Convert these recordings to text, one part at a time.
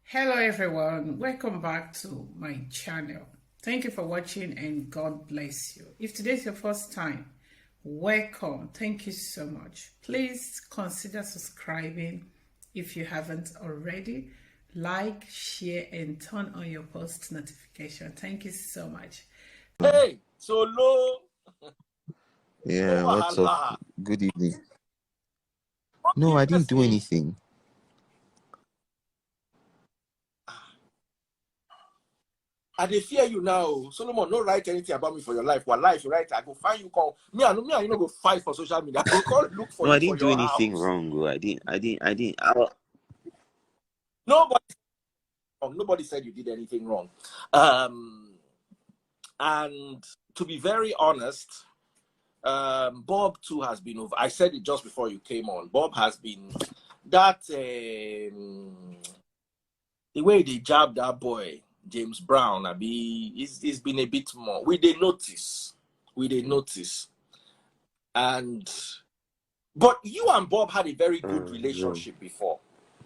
Hello everyone, welcome back to my channel. Thank you for watching and God bless you. If today's your first time, welcome. Thank you so much. Please consider subscribing if you haven't already. Like, share and turn on your post notification. Thank you so much. Hey, Solo. Yeah, No what's up? wahala. Good evening. What do No, you I didn't mess do me? anything. I dey fear you now. Solomon, no write anything about me for your life. What life you write, I go find you call. Me, you know go fight for social media. I go call look for No, I you for didn't do your anything house. wrong, bro. I didn't. Nobody nobody said you did anything wrong. And to be very honest, Bob too has been over. I said it just before you came on. Bob has been that the way they jabbed that boy, James Brown, it's been a bit more. We did notice. And but you and Bob had a very good No. relationship before.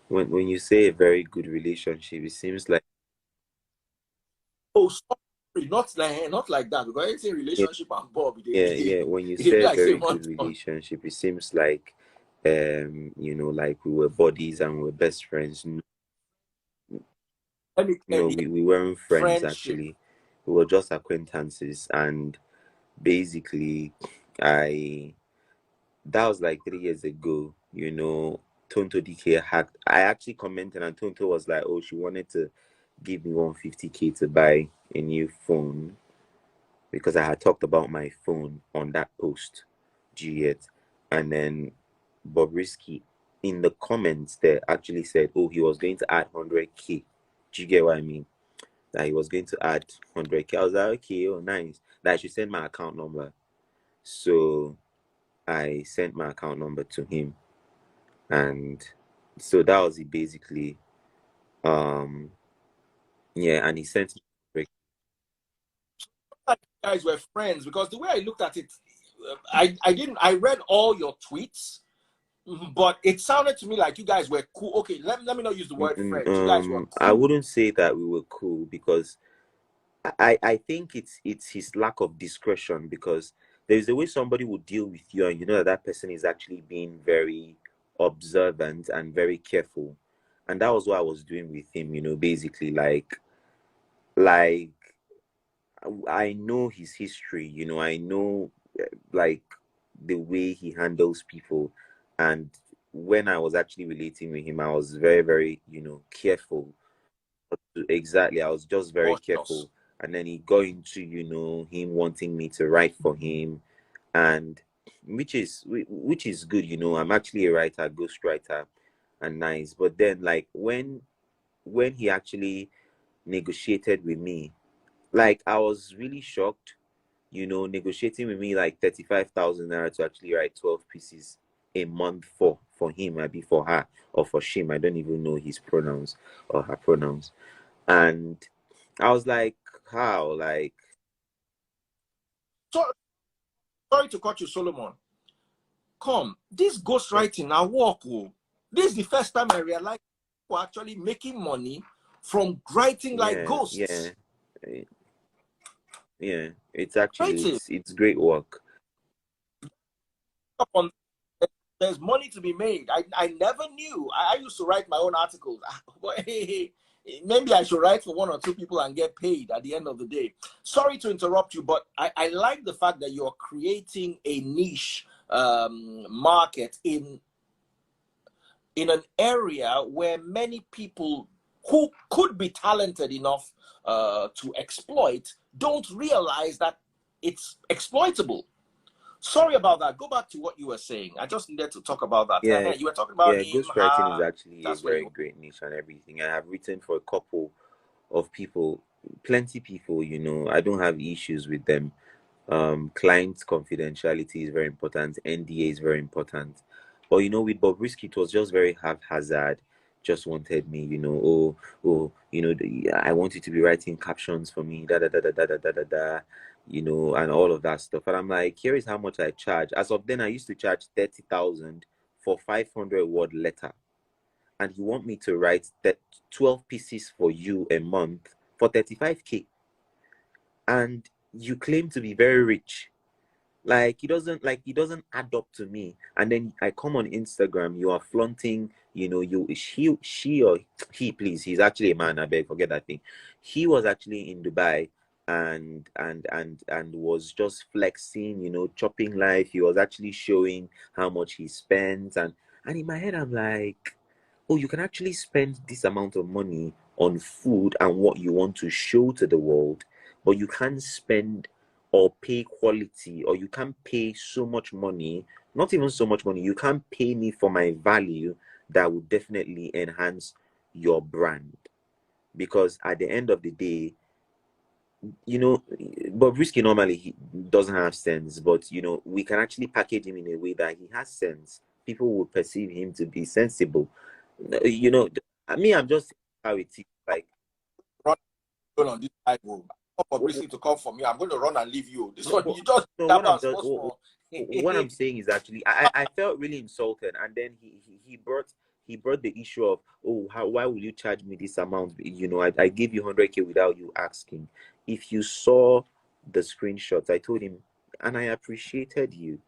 When you say a very good relationship, it seems like Oh, sorry, not like that. Because anything yeah, relationship and Bob, yeah. When you it be say a like say very one good turn. relationship, it seems like like we were buddies and we were best friends. Let me tell No, you, we weren't friends friendship. actually. We were just acquaintances, and basically, I that was like 3 years ago. Tonto DK hacked. I actually commented, and Tonto was like, "Oh, she wanted to give me 150K to buy a new phone because I had talked about my phone on that post." Juliet, and then Bobrisky in the comments there actually said, "Oh, he was going to add 100K." Do you get what I mean? That he was going to add 100K. I was like, "Okay, oh, nice." That I should send my account number. So I sent my account number to him, and so that was it basically. um yeah, and he sent me. Like you guys were friends because the way I looked at it, I read all your tweets, but it sounded to me like you guys were cool. Okay, let me not use the word friends. You guys were I cool. wouldn't say that we were cool because I think it's his lack of discretion, because there's a way somebody will deal with you and you know that that person is actually being very observant and very careful, and that was what I was doing with him, basically like I know his history, I know like the way he handles people. And when I was actually relating with him, I was very, very, careful. Exactly. I was just very Cautious. careful. And then he got into, him wanting me to write for him, and which is good, I'm actually a writer, ghost writer, and nice. But then like when he actually negotiated with me, like I was really shocked, negotiating with me like 35,000 naira to actually write 12 pieces a month for him, maybe for her or for him. I don't even know his pronouns or her pronouns. And I was like, how? Like, So sorry to cut you, Solomon. Come, this ghostwriting now work. Oh. This is the first time I realized people actually making money from writing like yeah, yeah, ghosts. eh, yeah. It's actually Writing it's great work. up on there's money to be made. I never knew. I used to write my own articles. But maybe I should write for one or two people and get paid at the end of the day. Sorry to interrupt you, but I like the fact that you're creating a niche market in an area where many people who could be talented enough to exploit don't realize that it's exploitable. Sorry about that. Go back to what you were saying. I just needed to talk about Yeah, that. You were talking about yeah. him, Ghostwriting is her. actually a That's where very you. great niche and everything. I have written for a couple of people, plenty people. I don't have issues with them. Client confidentiality is very important. NDA is very important. But with Bobrisky, it was just very haphazard. Just wanted me, I want you to be writing captions for me, da da da da da da da da da, and all of that stuff. And I'm like, here is how much I charge. As of then, I used to charge 30,000 for 500 word letter. and you want me to write that 12 pieces for you a month for 35K, and you claim to be very rich. It doesn't add up to me. And then I come on Instagram, you are flaunting, she or he, please, he's actually a man, I beg, forget that thing. He was actually in Dubai, and was just flexing, chopping life. He was actually showing how much he spent, and in my head I'm like, oh, you can actually spend this amount of money on food and what you want to show to the world, but you can't spend or pay quality, or you can't pay so much money, not even so much money, you can't pay me for my value that would definitely enhance your brand. Because at the end of the day, Bobrisky normally he doesn't have sense, but we can actually package him in a way that he has sense. People will perceive him to be sensible. You know, I'm just saying how it is. Like, Run on this side, bro. Bobrisky to come for me. I'm going to run and leave you. This one, you just no, what I'm saying is actually, I felt really insulted, and then he brought the issue of, oh, why will you charge me this amount? I gave you 100K without you asking. If you saw the screenshots, I told him, and I appreciated you.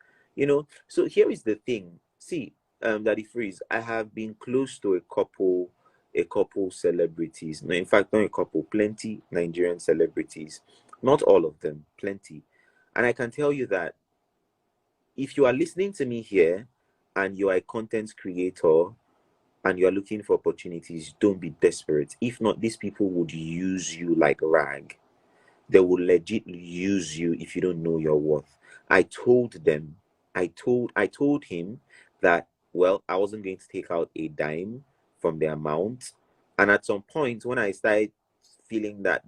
So here is the thing. See, Daddy Freeze, I have been close to a couple celebrities. No, in fact, not a couple, plenty Nigerian celebrities. Not all of them, plenty. And I can tell you that if you are listening to me here and you are a content creator and you are looking for opportunities, don't be desperate. If not, these people would use you like rag. They will legit use you if you don't know your worth. I told him that, well, I wasn't going to take out a dime from the amount. And at some point, when I started feeling that,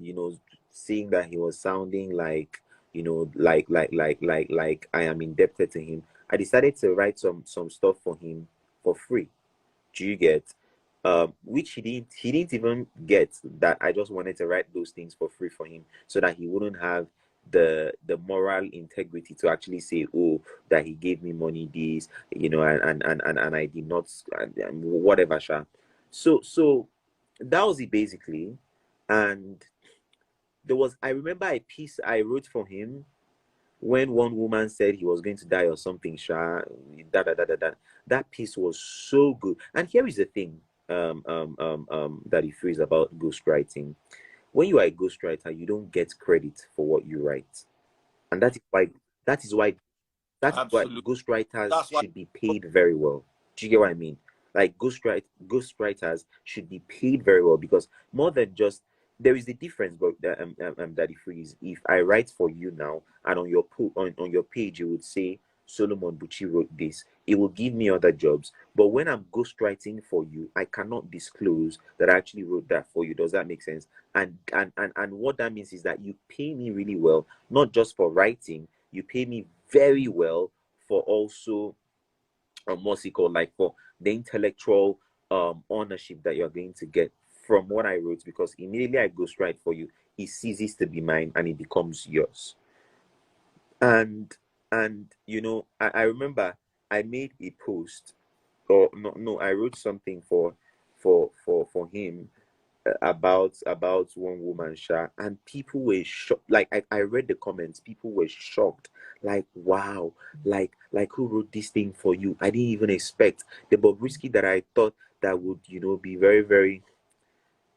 seeing that he was sounding like, like I am indebted to him, I decided to write some stuff for him for free. Do you get? Which he didn't even get, that I just wanted to write those things for free for him, so that he wouldn't have the moral integrity to actually say, oh, that he gave me money, this, and I did not, and whatever, sha. So that was it basically. And I remember a piece I wrote for him when one woman said he was going to die or something, sha, that piece was so good. And here is the thing, that he feels about ghostwriting. When you are a ghostwriter, you don't get credit for what you write, and that is why Absolutely. ghostwriters should be paid very well. Do you get what I mean? Like, ghostwriters should be paid very well, because more than just, there is a difference. But Daddy Freeze, if I write for you now, and on your on your page you would say Solomon Bucci wrote this, it will give me other jobs. But when I'm ghostwriting for you, I cannot disclose that I actually wrote that for you. Does that make sense? And what that means is that you pay me really well, not just for writing. You pay me very well for also, what's it called, like, for the intellectual ownership that you're going to get from what I wrote, because immediately I ghostwrite for you, it ceases to be mine and it becomes yours. And I remember I made a post, or no, I wrote something for him, about one woman, sha, and people were shocked. Like, I read the comments, people were shocked, like, wow, like who wrote this thing for you? I didn't even expect the Bobrisky that I thought that would be very, very.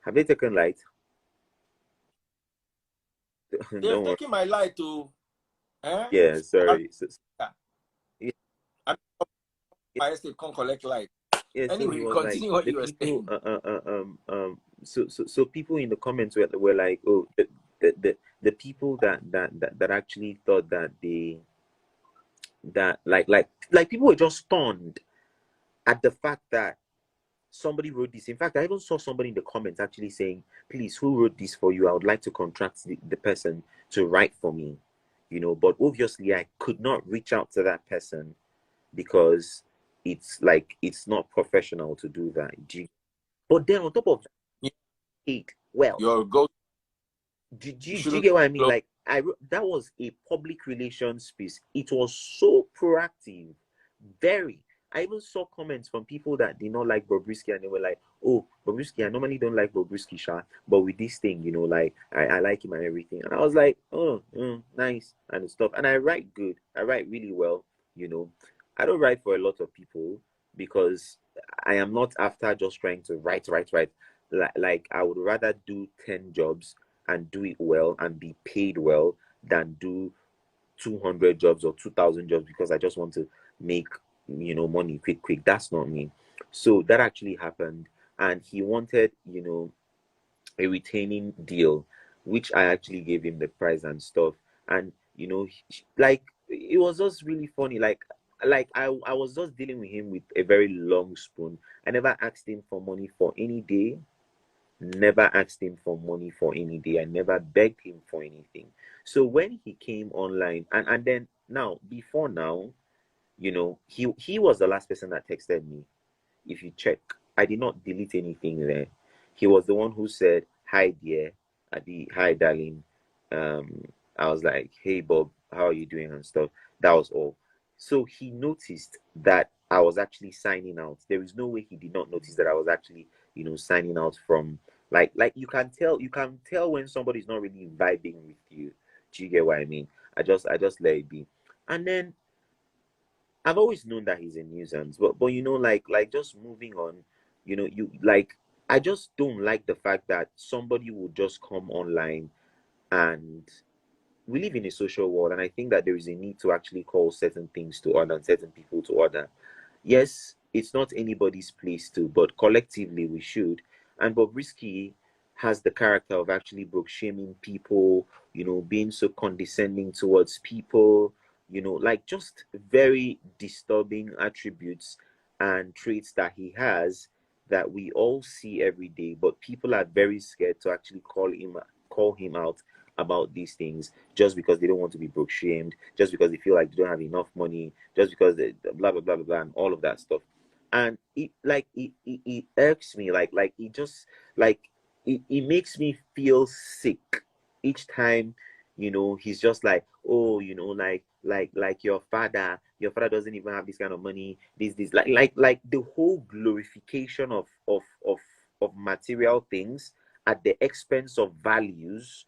Have they taken light? They've taken my light to. Yeah, sorry. Yeah, My estate can't collect light. yeah. So Anyway, he was like, continue what the you were people, saying. so people in the comments were like, oh, the people that actually thought that like people were just stunned at the fact that somebody wrote this. In fact, I even saw somebody in the comments actually saying, please, who wrote this for you? I would like to contract the person to write for me. But obviously I could not reach out to that person, because it's not professional to do that. But then on top of that, well, Your ghost. do you get what I mean? Like, that was a public relations piece. It was so proactive, very. I even saw comments from people that did not like Bobrisky, and they were like, "Oh, Bobrisky, I normally don't like Bobrisky, Sha, but with this thing, like I like him and everything." And I was like, "Oh, nice and stuff." And I write good. I write really well. I don't write for a lot of people because I am not after just trying to write, write, write. Like I would rather do 10 jobs and do it well and be paid well than do 200 jobs or 2,000 jobs because I just want to make money quick quick. That's not me. So that actually happened, and he wanted a retaining deal, which I actually gave him the price and stuff. And like it was just really funny. Like I was just dealing with him with a very long spoon. I never asked him for money for any day. Never asked him for money for any day. I never begged him for anything. So when he came online, and then now, before now, he was the last person that texted me. If you check, I did not delete anything there. He was the one who said, "Hi dear, Adi, hi darling." Um, I was like, "Hey Bob, how are you doing?" and stuff. That was all. So he noticed that I was actually signing out. There is no way he did not notice that I was actually, signing out from like you can tell when somebody's not really vibing with you. Do you get what I mean? I just let it be. And then I've always known that he's a nuisance, but like just moving on, you like I just don't like the fact that somebody would just come online, and we live in a social world, and I think that there is a need to actually call certain things to order and certain people to order. Yes, it's not anybody's place to, but collectively we should. And Bobrisky has the character of actually broke shaming people, being so condescending towards people, like just very disturbing attributes and traits that he has that we all see every day, but people are very scared to actually call him out about these things just because they don't want to be broke shamed, just because they feel like they don't have enough money, just because they blah blah blah blah blah and all of that stuff. And it irks me, like it just like it makes me feel sick each time. He's just like, oh, like your father doesn't even have this kind of money, this like the whole glorification of material things at the expense of values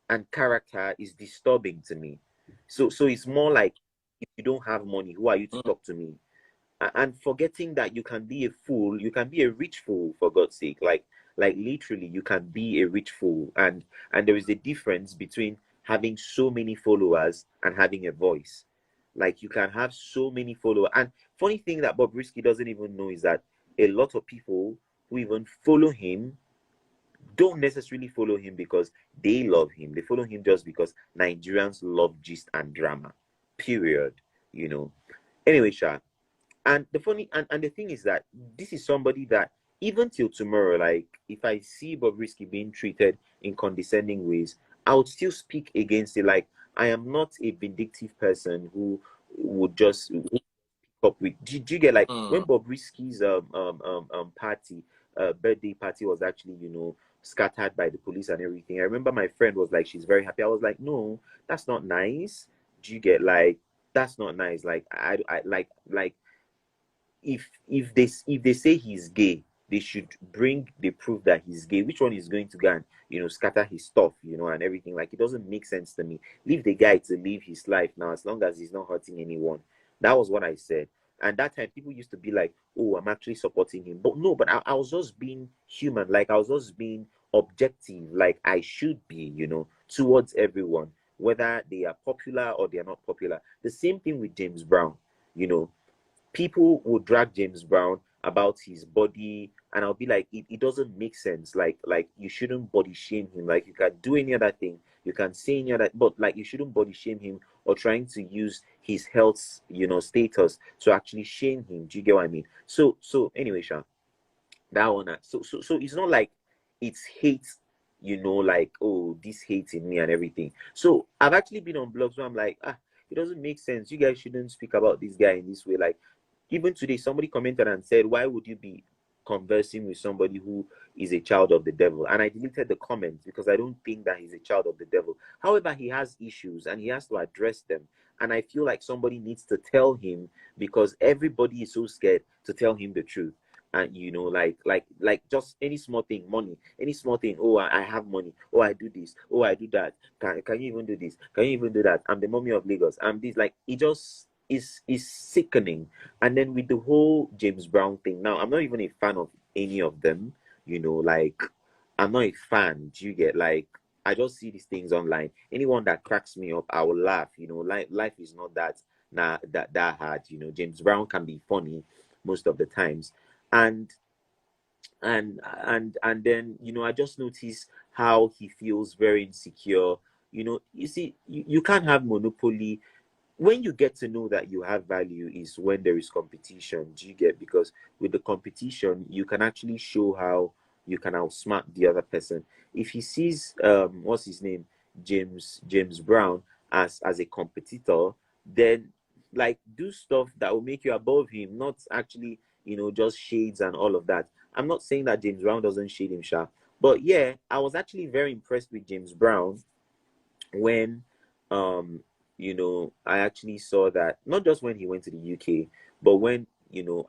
and character is disturbing to me. So it's more like, if you don't have money, who are you to Mm. talk to me? And forgetting that you can be a fool, you can be a rich fool, for God's sake. Like literally, you can be a rich fool, and there is a difference between having so many followers and having a voice. Like you can have so many followers, and funny thing that Bobrisky doesn't even know is that a lot of people who even follow him don't necessarily follow him because they love him. They follow him just because Nigerians love gist and drama. Period. You know. Anyway, Sha. And the funny and the thing is that this is somebody that even till tomorrow, like if I see Bobrisky being treated in condescending ways, I would still speak against it. Like I am not a vindictive person who would just up with. Do you get, like, when Mm. Bobrisky's party, birthday party was actually scattered by the police and everything? I remember my friend was like, she's very happy. I was like, no, that's not nice. Do you get, like, that's not nice. Like I like if they say he's gay, they should bring the proof that he's gay. Which one is going to go and scatter his stuff, and everything? Like, it doesn't make sense to me. Leave the guy to live his life now, as long as he's not hurting anyone. That was what I said. And that time people used to be like, oh, I'm actually supporting him. But no, but I was just being human. Like, I was just being objective, like I should be, towards everyone, whether they are popular or they are not popular. The same thing with James Brown. you know People would drag James Brown about his body, and I'll be like, it doesn't make sense. Like you shouldn't body shame him. Like, you can do any other thing, you can say any other, but like, you shouldn't body shame him or trying to use his health, status to actually shame him. Do you get what I mean? So anyway, Sha, that one. So it's not like it's hate, like, oh, this hate in me and everything. So I've actually been on blogs where I'm like, it doesn't make sense. You guys shouldn't speak about this guy in this way. Like, even today, somebody commented and said, why would you be conversing with somebody who is a child of the devil? And I deleted the comment because I don't think that he's a child of the devil. However, he has issues and he has to address them. and I feel like somebody needs to tell him, because everybody is so scared to tell him the truth. And like just any small thing, money, any small thing. Oh, I have money. Oh, I do this. Oh, I do that. Can you even do this? Can you even do that? I'm the mommy of Lagos. I'm this. Like, it just is sickening. And then with the whole James Brown thing, now I'm not even a fan of any of them. Like, I'm not a fan. Do you get, like, I just see these things online. Anyone that cracks me up, I will laugh. Life is not that hard. James Brown can be funny most of the times. And then I just notice how he feels very insecure. You see, you can't have monopoly. When you get to know that you have value is when there is competition. Do you get? Because with the competition, you can actually show how you can outsmart the other person. If he sees what's his name, James Brown, as a competitor, then, like, do stuff that will make you above him, not actually just shades and all of that. I'm not saying that James Brown doesn't shade him, Sha, but yeah, I was actually very impressed with James Brown when I actually saw that, not just when he went to the UK, but when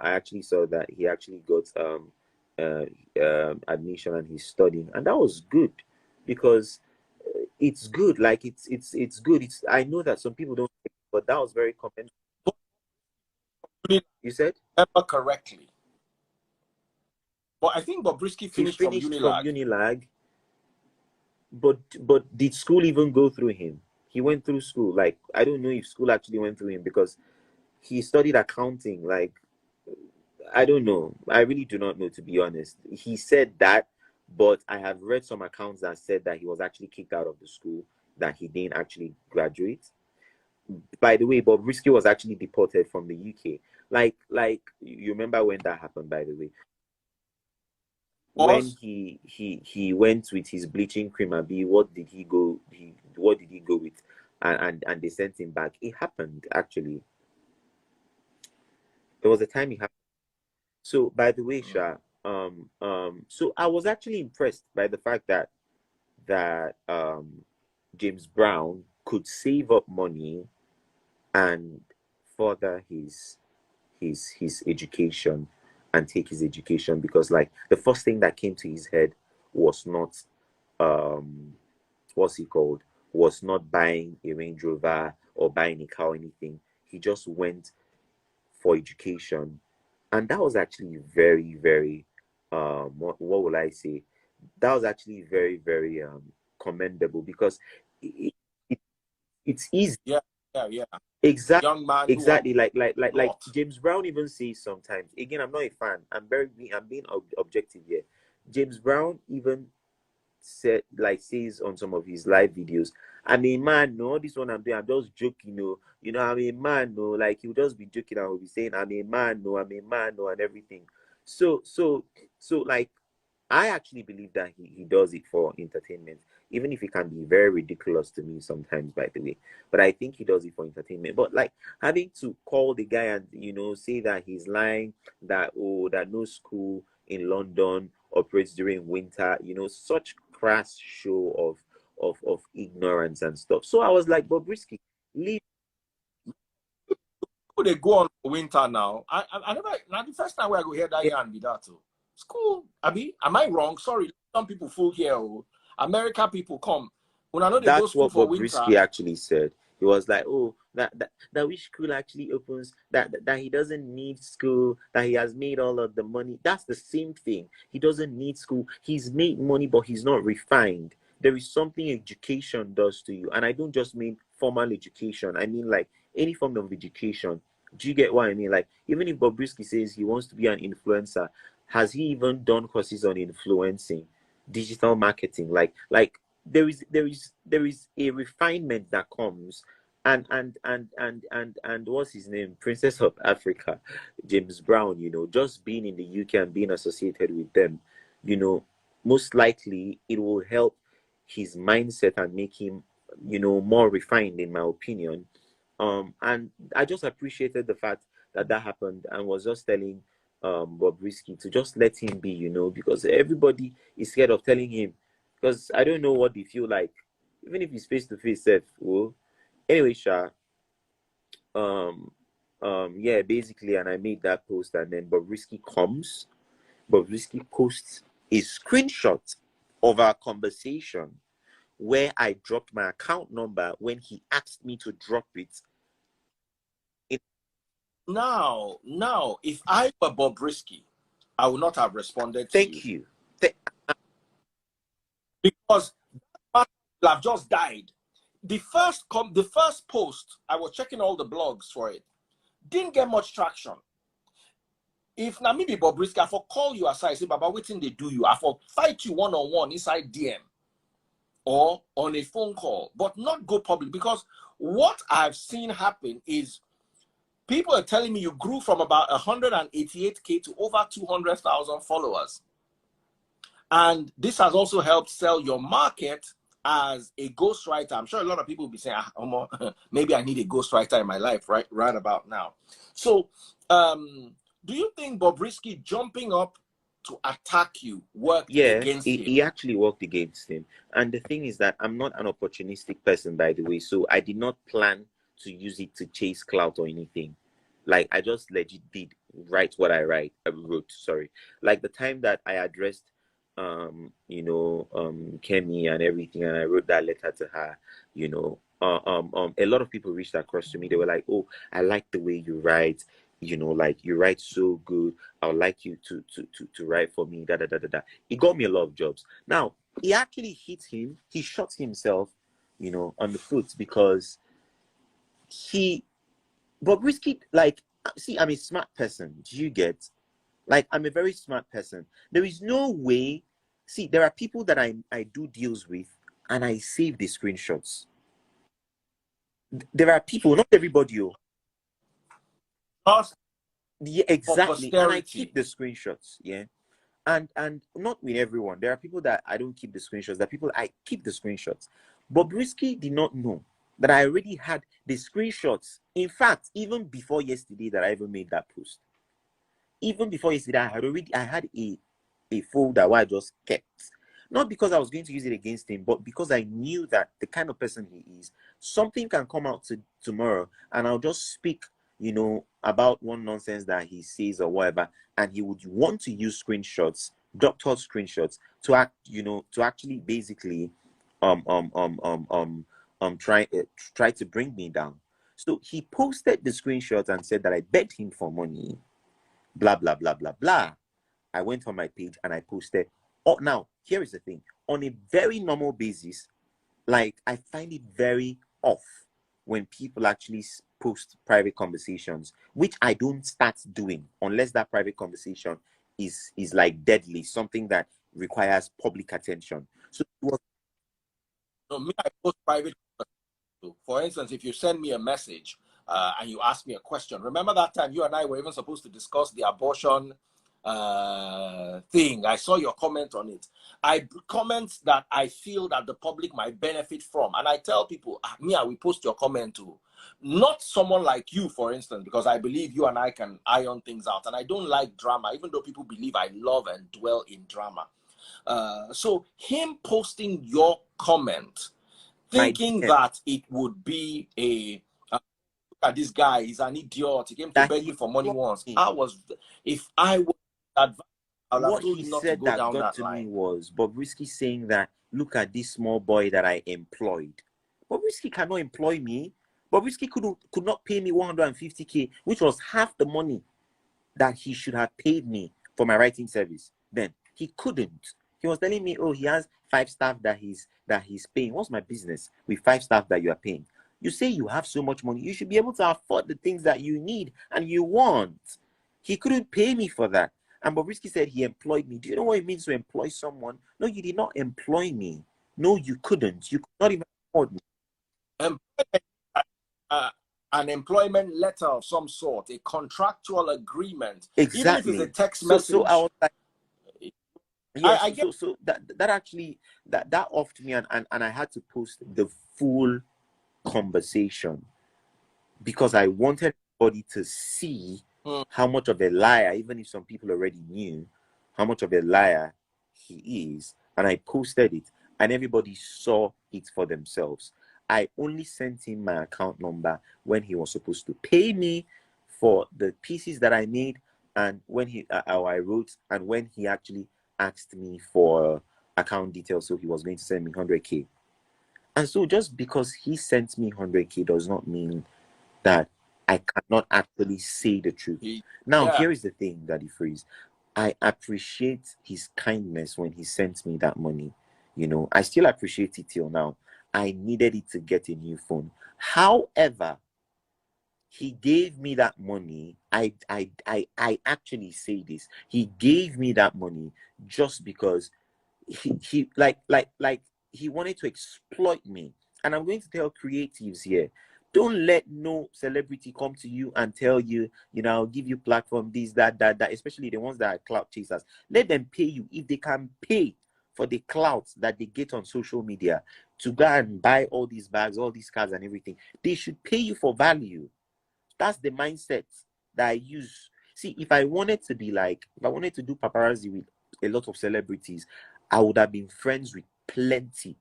I actually saw that he actually got admission and he's studying, and that was good, because it's good. Like, it's good. I know that some people don't, but that was very commendable. You said? Remember correctly. But I think Bobrisky finished from Unilag. But did school even go through him? He went through school. Like, I don't know if school actually went through him, because he studied accounting. Like, I don't know. I really do not know, to be honest. He said that, but I have read some accounts that said that he was actually kicked out of the school, that he didn't actually graduate. By the way, Bobrisky was actually deported from the UK. Like you remember when that happened, by the way? When he went with his bleaching cream, Abi, what did he go with? And they sent him back. It happened, actually. There was a time he happened. So, by the way, Sha, so I was actually impressed by the fact that James Brown could save up money and further his education, and take his education, because, like, the first thing that came to his head was not what's he called was not buying a Range Rover or buying a car or anything. He just went for education, and that was actually very, very what will I say, that was actually very, very commendable, because it, it, it's easy. Yeah. Exactly. Young man. Exactly. Like James Brown even says sometimes. Again, I'm not a fan. I'm being objective here. James Brown even says on some of his live videos, I'm a man, no, this one I'm doing, I'm just joking, no. I'm a man, no. Like, he'll just be joking and will be saying, I'm a man, no, and everything. So like, I actually believe that he does it for entertainment, even if it can be very ridiculous to me sometimes, by the way. But I think he does it for entertainment. But, like, having to call the guy and say that he's lying, that no school in London operates during winter, such crass show of ignorance and stuff. So I was like, Bobrisky, leave. They go on winter now. I never. Now the first time where I go hear that and be that too. School, Abi, am I wrong? Sorry, some people full here. America people come. When I know they go school for winter. That's what Bobrisky actually said. He was like, oh, that which school actually opens, that he doesn't need school, that he has made all of the money. That's the same thing. He doesn't need school. He's made money, but he's not refined. There is something education does to you. And I don't just mean formal education. I mean, like, any form of education. Do you get what I mean? Like, even if Bobrisky says he wants to be an influencer, has he even done courses on influencing, digital marketing? Like there is a refinement that comes, and what's his name, Princess of Africa, James Brown, just being in the UK and being associated with them, most likely it will help his mindset and make him more refined, in my opinion. And I just appreciated the fact that happened, and was just telling Bobrisky to just let him be, because everybody is scared of telling him, because I don't know what they feel like, even if he's face to face. Well, anyway, Sha, yeah, basically, and I made that post, and then Bobrisky posts a screenshot of our conversation where I dropped my account number when he asked me to drop it. Now, if I were Bobrisky, I would not have responded to Thank you. you. Because that will have just died. The first post, I was checking all the blogs for it, didn't get much traction. If na me be Bobrisky, I for call you aside, say, Baba, wetin they do you? I for fight you one-on-one inside DM or on a phone call, but not go public. Because what I've seen happen is people are telling me you grew from about 188K to over 200,000 followers. And this has also helped sell your market as a ghostwriter. I'm sure a lot of people will be saying, maybe I need a ghostwriter in my life right about now. So do you think Bobrisky jumping up to attack you worked against him? He actually worked against him. And the thing is that I'm not an opportunistic person, by the way. So I did not plan to use it to chase clout or anything. Like, I just legit did write what I wrote, sorry. Like the time that I addressed Kemi and everything, and I wrote that letter to her, a lot of people reached across to me. They were like, oh, I like the way you write, like you write so good. I would like you to write for me, It got me a lot of jobs. Now, he actually he shot himself, on the foot, because Bobrisky, like, see, I'm a smart person. Do you get? Like, I'm a very smart person. There is no way. See, there are people that I do deals with, and I save the screenshots. There are people, not everybody. Yeah, exactly. And I keep the screenshots. Yeah. And not with everyone. There are people that I don't keep the screenshots. There are people I keep the screenshots. Bobrisky did not know that I already had the screenshots. In fact, even before yesterday that I even made that post. Even before yesterday, I had a folder where I just kept. Not because I was going to use it against him, but because I knew that the kind of person he is, something can come out tomorrow, and I'll just speak, about one nonsense that he says or whatever, and he would want to use screenshots, doctored screenshots, to actually basically try to bring me down. So he posted the screenshot and said that I begged him for money, blah blah blah blah blah. I went on my page and I posted. Oh, now here is the thing. On a very normal basis, like, I find it very off when people actually post private conversations, which I don't start doing unless that private conversation is like deadly, something that requires public attention. So me, I post private. For instance, if you send me a message and you ask me a question, remember that time you and I were even supposed to discuss the abortion thing? I saw your comment on it. I comment that I feel that the public might benefit from, and I tell people, I will post your comment too. Not someone like you, for instance, because I believe you and I can iron things out, and I don't like drama, even though people believe I love and dwell in drama. So him posting your comment, thinking that it would be look at this guy, he's an idiot, he came to beg you for money once. If I was advised, I would have told him not to go down that line. Me was Bobrisky saying that, look at this small boy that I employed. Bobrisky cannot employ me. Bobrisky could not pay me 150K, which was half the money that he should have paid me for my writing service. Then he couldn't. He was telling me, oh, he has 5 staff that he's paying. What's my business with 5 staff that you are paying? You say you have so much money, you should be able to afford the things that you need and you want. He couldn't pay me for that. And Bobrisky said he employed me. Do you know what it means to employ someone? No, you did not employ me. No, you couldn't. You could not even afford me. An employment letter of some sort, a contractual agreement, exactly. Even if it's a text message. So I was like, yes, I get. So that actually that offed me, and I had to post the full conversation because I wanted everybody to see how much of a liar, even if some people already knew how much of a liar he is, and I posted it, and everybody saw it for themselves. I only sent him my account number when he was supposed to pay me for the pieces that I made, and when I wrote, and when he actually asked me for account details, so he was going to send me 100K. And so just because he sent me 100K does not mean that I cannot actually say the truth. Now, Yeah. here is the thing, Daddy Freeze. I appreciate his kindness when he sent me that money. You know, I still appreciate it till now. I needed it to get a new phone. However, he gave me that money. I actually say this. He gave me that money just because he like he wanted to exploit me. And I'm going to tell creatives here, don't let no celebrity come to you and tell you, you know, I'll give you platform, this, that, especially the ones that are clout chasers. Let them pay you. If they can pay for the clout that they get on social media to go and buy all these bags, all these cars and everything, they should pay you for value. That's the mindset that I use. See, if I wanted to do paparazzi with a lot of celebrities, I would have been friends with plenty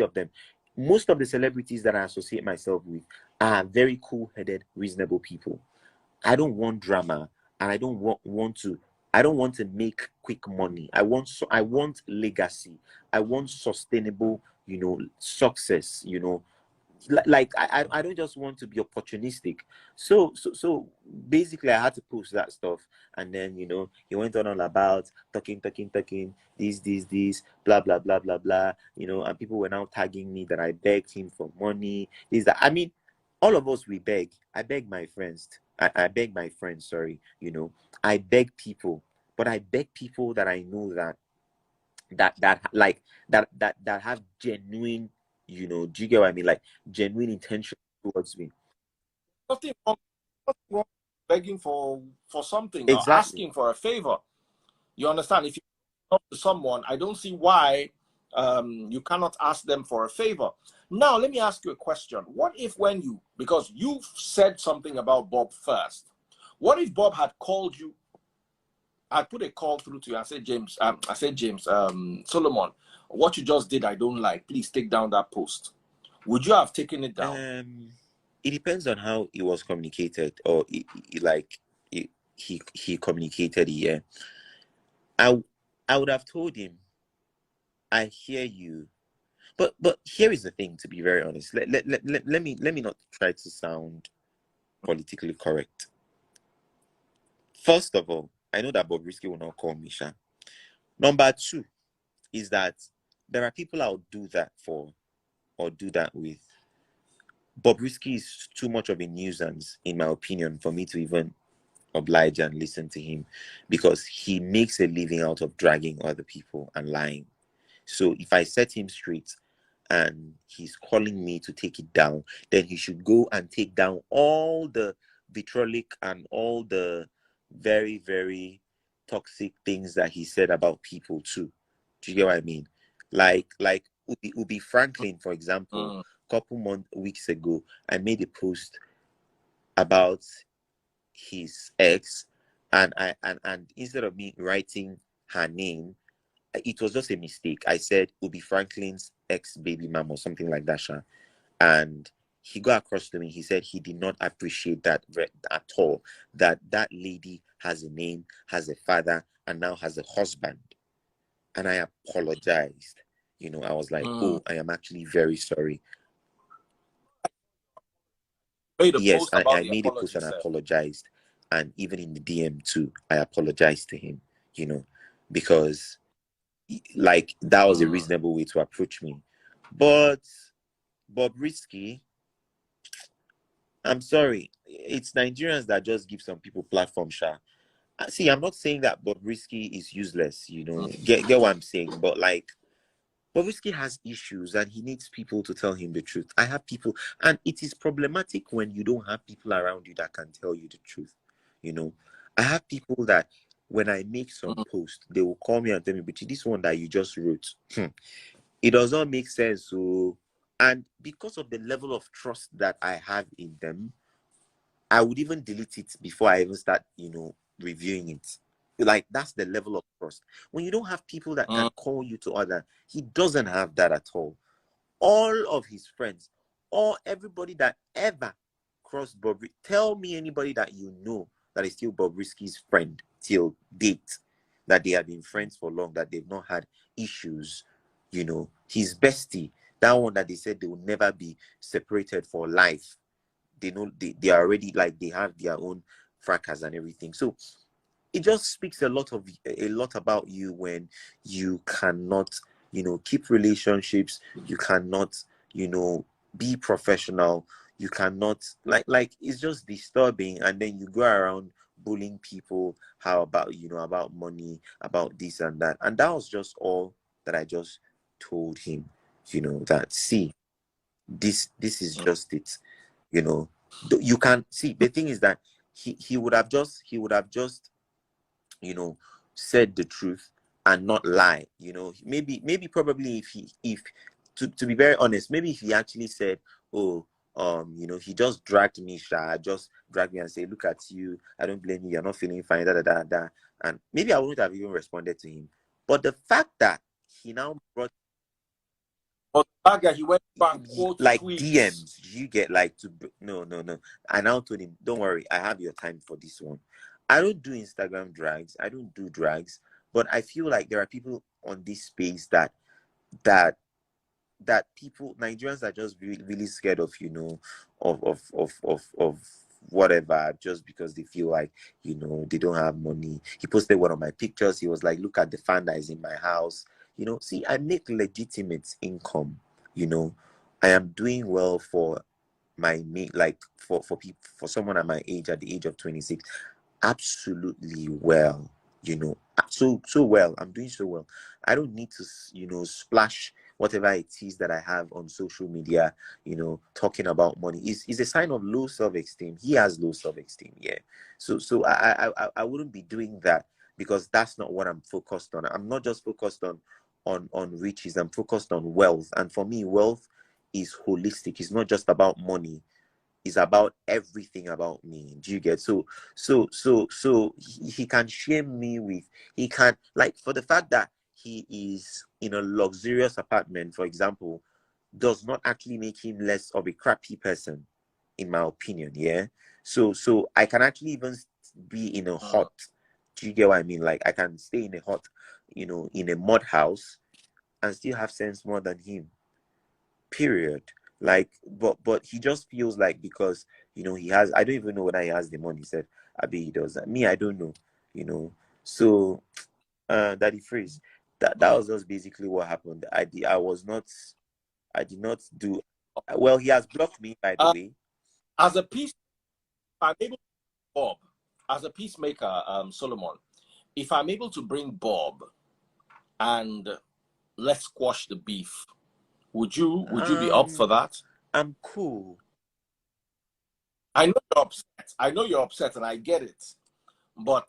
of them. Most of the celebrities that I associate myself with are very cool-headed, reasonable people. I don't want drama, and I don't want to make quick money. I want legacy. I want sustainable, success, like I don't just want to be opportunistic. So basically I had to post that stuff, and then he went on all about talking this blah blah blah blah blah, and people were now tagging me that I begged him for money, is that, I mean, all of us, we beg. I beg my friends. I beg my friends, sorry, I beg people, but I beg people that I know that have genuine, do you get what I mean? Like genuine intention towards me. Nothing wrong begging for something, Exactly. or asking for a favor. You understand? If you talk to someone, I don't see why you cannot ask them for a favor. Now, let me ask you a question. What if because you said something about Bob first, what if Bob had called you, I put a call through to you, I said, James, Solomon, what you just did, I don't like. Please take down that post. Would you have taken it down? It depends on how it was communicated, or he communicated it. Yeah. I would have told him, I hear you, but here is the thing. To be very honest, let me not try to sound politically correct. First of all, I know that Bobrisky will not call me Sha. Number two is that there are people I'll do that for or do that with. Bobrisky is too much of a nuisance, in my opinion, for me to even oblige and listen to him, because he makes a living out of dragging other people and lying. So if I set him straight and he's calling me to take it down, then he should go and take down all the vitriolic and all the very, very toxic things that he said about people too. Do you get what I mean? Like Ubi Franklin, for example, a couple weeks ago, I made a post about his ex, and instead of me writing her name, it was just a mistake. I said Ubi Franklin's ex baby mom or something like that, Sha. And he got across to me. He said he did not appreciate that at all. That lady has a name, has a father, and now has a husband. And I apologized. I was like, oh, I am actually very sorry. Yes, I made a post and I apologized. And even in the DM too, I apologized to him, because like that was a reasonable way to approach me. But Bobrisky, I'm sorry, it's Nigerians that just give some people platform, Sha. See, I'm not saying that Bobrisky is useless, get what I'm saying, but like Bobrisky has issues and he needs people to tell him the truth. I have people, and it is problematic when you don't have people around you that can tell you the truth. I have people that when I make some post, they will call me and tell me, but this one that you just wrote, it does not make sense. So, and because of the level of trust that I have in them, I would even delete it before I even start, reviewing it. Like, that's the level of trust. When you don't have people that can call you to order, he doesn't have that at all. all of his friends, or everybody that ever crossed Bobrisky. Tell me anybody that you know that is still Bobrisky's friend till date, that they have been friends for long, that they've not had issues. You know, his bestie, that one that they said they will never be separated for life. They know they are already, like, they have their own fracas and everything. So it just speaks a lot about you when you cannot, you know, keep relationships. You cannot, you know, be professional. You cannot, like it's just disturbing. And then you go around bullying people. How about, you know, about money, about this and that. And that was just all that I just told him, you know, that, see, this is just it, you know. You can see, the thing is that he would have just, you know, said the truth and not lie. You know, maybe probably if to be very honest, maybe if he actually said, oh, you know, he just dragged me, just dragged me and say, look at you, I don't blame you, you're not feeling fine, da da da da, and maybe I wouldn't have even responded to him. But the fact that he now brought, But the fact that he went back and quote like, tweets. DMs, you get, like, to no. I now told him, don't worry, I have your time for this one. I don't do Instagram drags, I don't do drags, but I feel like there are people on this space that people, Nigerians, are just really, really scared of, you know, of whatever, just because they feel like, you know, they don't have money. He posted one of my pictures. He was like, look at the fan that is in my house. You know, see, I make legitimate income. You know, I am doing well for my mate, like for people, for someone at my age, at the age of 26, absolutely well. You know, so well. I'm doing so well. I don't need to, you know, splash whatever it is that I have on social media, you know, talking about money is a sign of low self-esteem. He has low self-esteem, yeah. So I wouldn't be doing that, because that's not what I'm focused on. I'm not just focused on riches. I'm focused on wealth. And for me, wealth is holistic. It's not just about money. It's about everything about me. Do you get? So he can shame me with, he can, like, for the fact that he is in a luxurious apartment, for example, does not actually make him less of a crappy person, in my opinion. Yeah. So I can actually even be in a hut. Do you get what I mean? Like, I can stay in a hut, you know, in a mud house, and still have sense more than him. Period. Like, but he just feels like, because, you know, he has, I don't even know whether he has the money. He said, Abi, he does that. Me, I don't know, you know. So Daddy Freeze, that was just basically what happened. I did not do well. He has blocked me, by the way. As a peace, I'm able to Bob, as a peacemaker, Solomon, if I'm able to bring Bob and let's squash the beef, would you be up for that? I'm cool. I know you're upset. I know you're upset, and I get it. But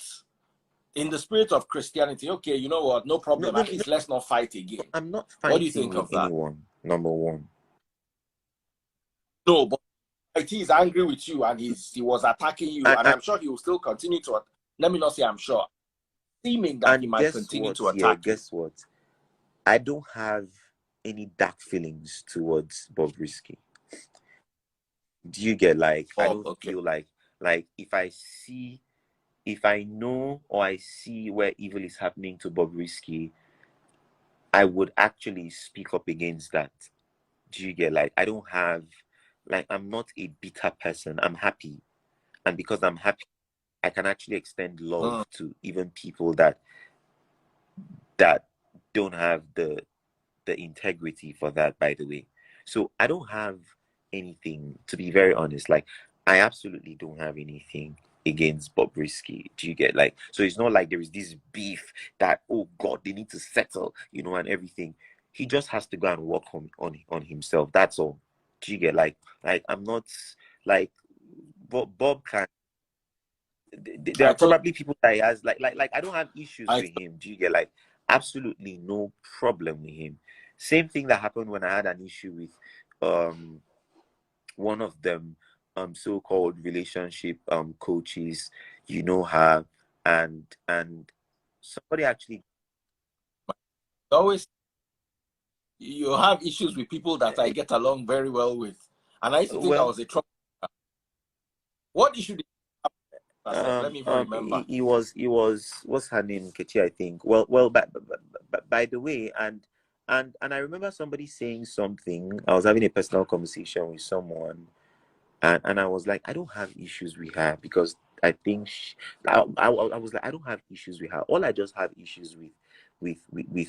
in the spirit of Christianity, okay, you know what? No problem. At least let's not fight again. I'm not fighting. What do you think with of that? anyone, number one. No, but he's angry with you, and he was attacking you, and I'm sure he will still continue to. Let me not say I'm sure. Seeming that he might continue to attack you. Guess what? I don't have any dark feelings towards Bobrisky. Do you get, like, I don't feel like if I know or I see where evil is happening to Bobrisky, I would actually speak up against that. Do you get, like, I don't have, like, I'm not a bitter person. I'm happy. And because I'm happy, I can actually extend love to even people that don't have the integrity for that, by the way. So I don't have anything, to be very honest. Like, I absolutely don't have anything against Bobrisky. Do you get, like, so it's not like there is this beef that, oh God, they need to settle, you know, and everything. He just has to go and work on himself. That's all. Do you get, like I'm not, like, Bob can, there are probably people that he has, like I don't have issues with him. Do you get, like, absolutely no problem with him. Same thing that happened when I had an issue with one of them so-called relationship coaches, you know her, and somebody actually always You have issues with people that I get along very well with, and I used to think I Well, was a trouble. What issue did you have with yourself? Let me even remember. he was what's her name, Kechi, I think. By the way, and I remember somebody saying something. I was having a personal conversation with someone, and I was like, I don't have issues with her because I think I was like, I don't have issues with her. All I just have issues with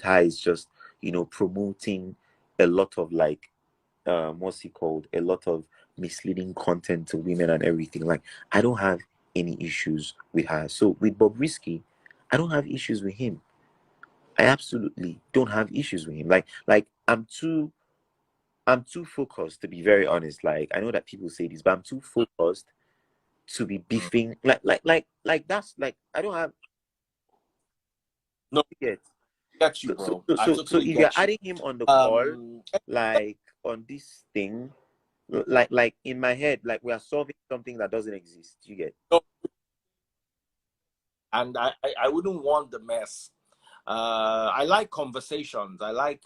her is just, promoting a lot of like, what's he called, a lot of misleading content to women and everything. Like, I don't have any issues with her. So with Bobrisky, I don't have issues with him. I absolutely don't have issues with him. Like I'm too focused, to be very honest. Like, I know that people say this, but I'm too focused to be beefing. Like that's like, I don't have No, yet. get you, So so bro. so I so, so totally if you're get you. adding him on the call, Um, like on this thing, like in my head, like we are solving something that doesn't exist. You get? and I wouldn't want the mess. I like conversations. I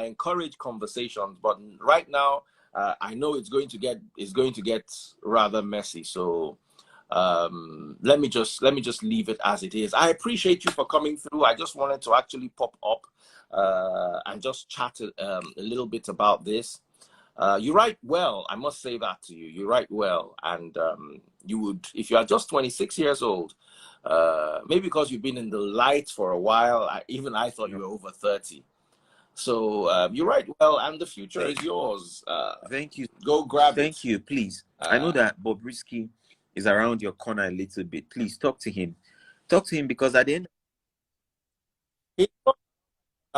encourage conversations, but right now I know it's going to get rather messy. So let me just leave it as it is. I appreciate you for coming through. I just wanted to actually pop up and just chat a little bit about this. You write well, I must say that to you. You write well, and you would, if you are just 26 years old, maybe because you've been in the light for a while, even I thought you were over 30. So you write well, and the future is yours. Thank you. Go grab Thank it. you. Please. I know that Bobrisky is around your corner a little bit. Please talk to him. Talk to him, because at the end.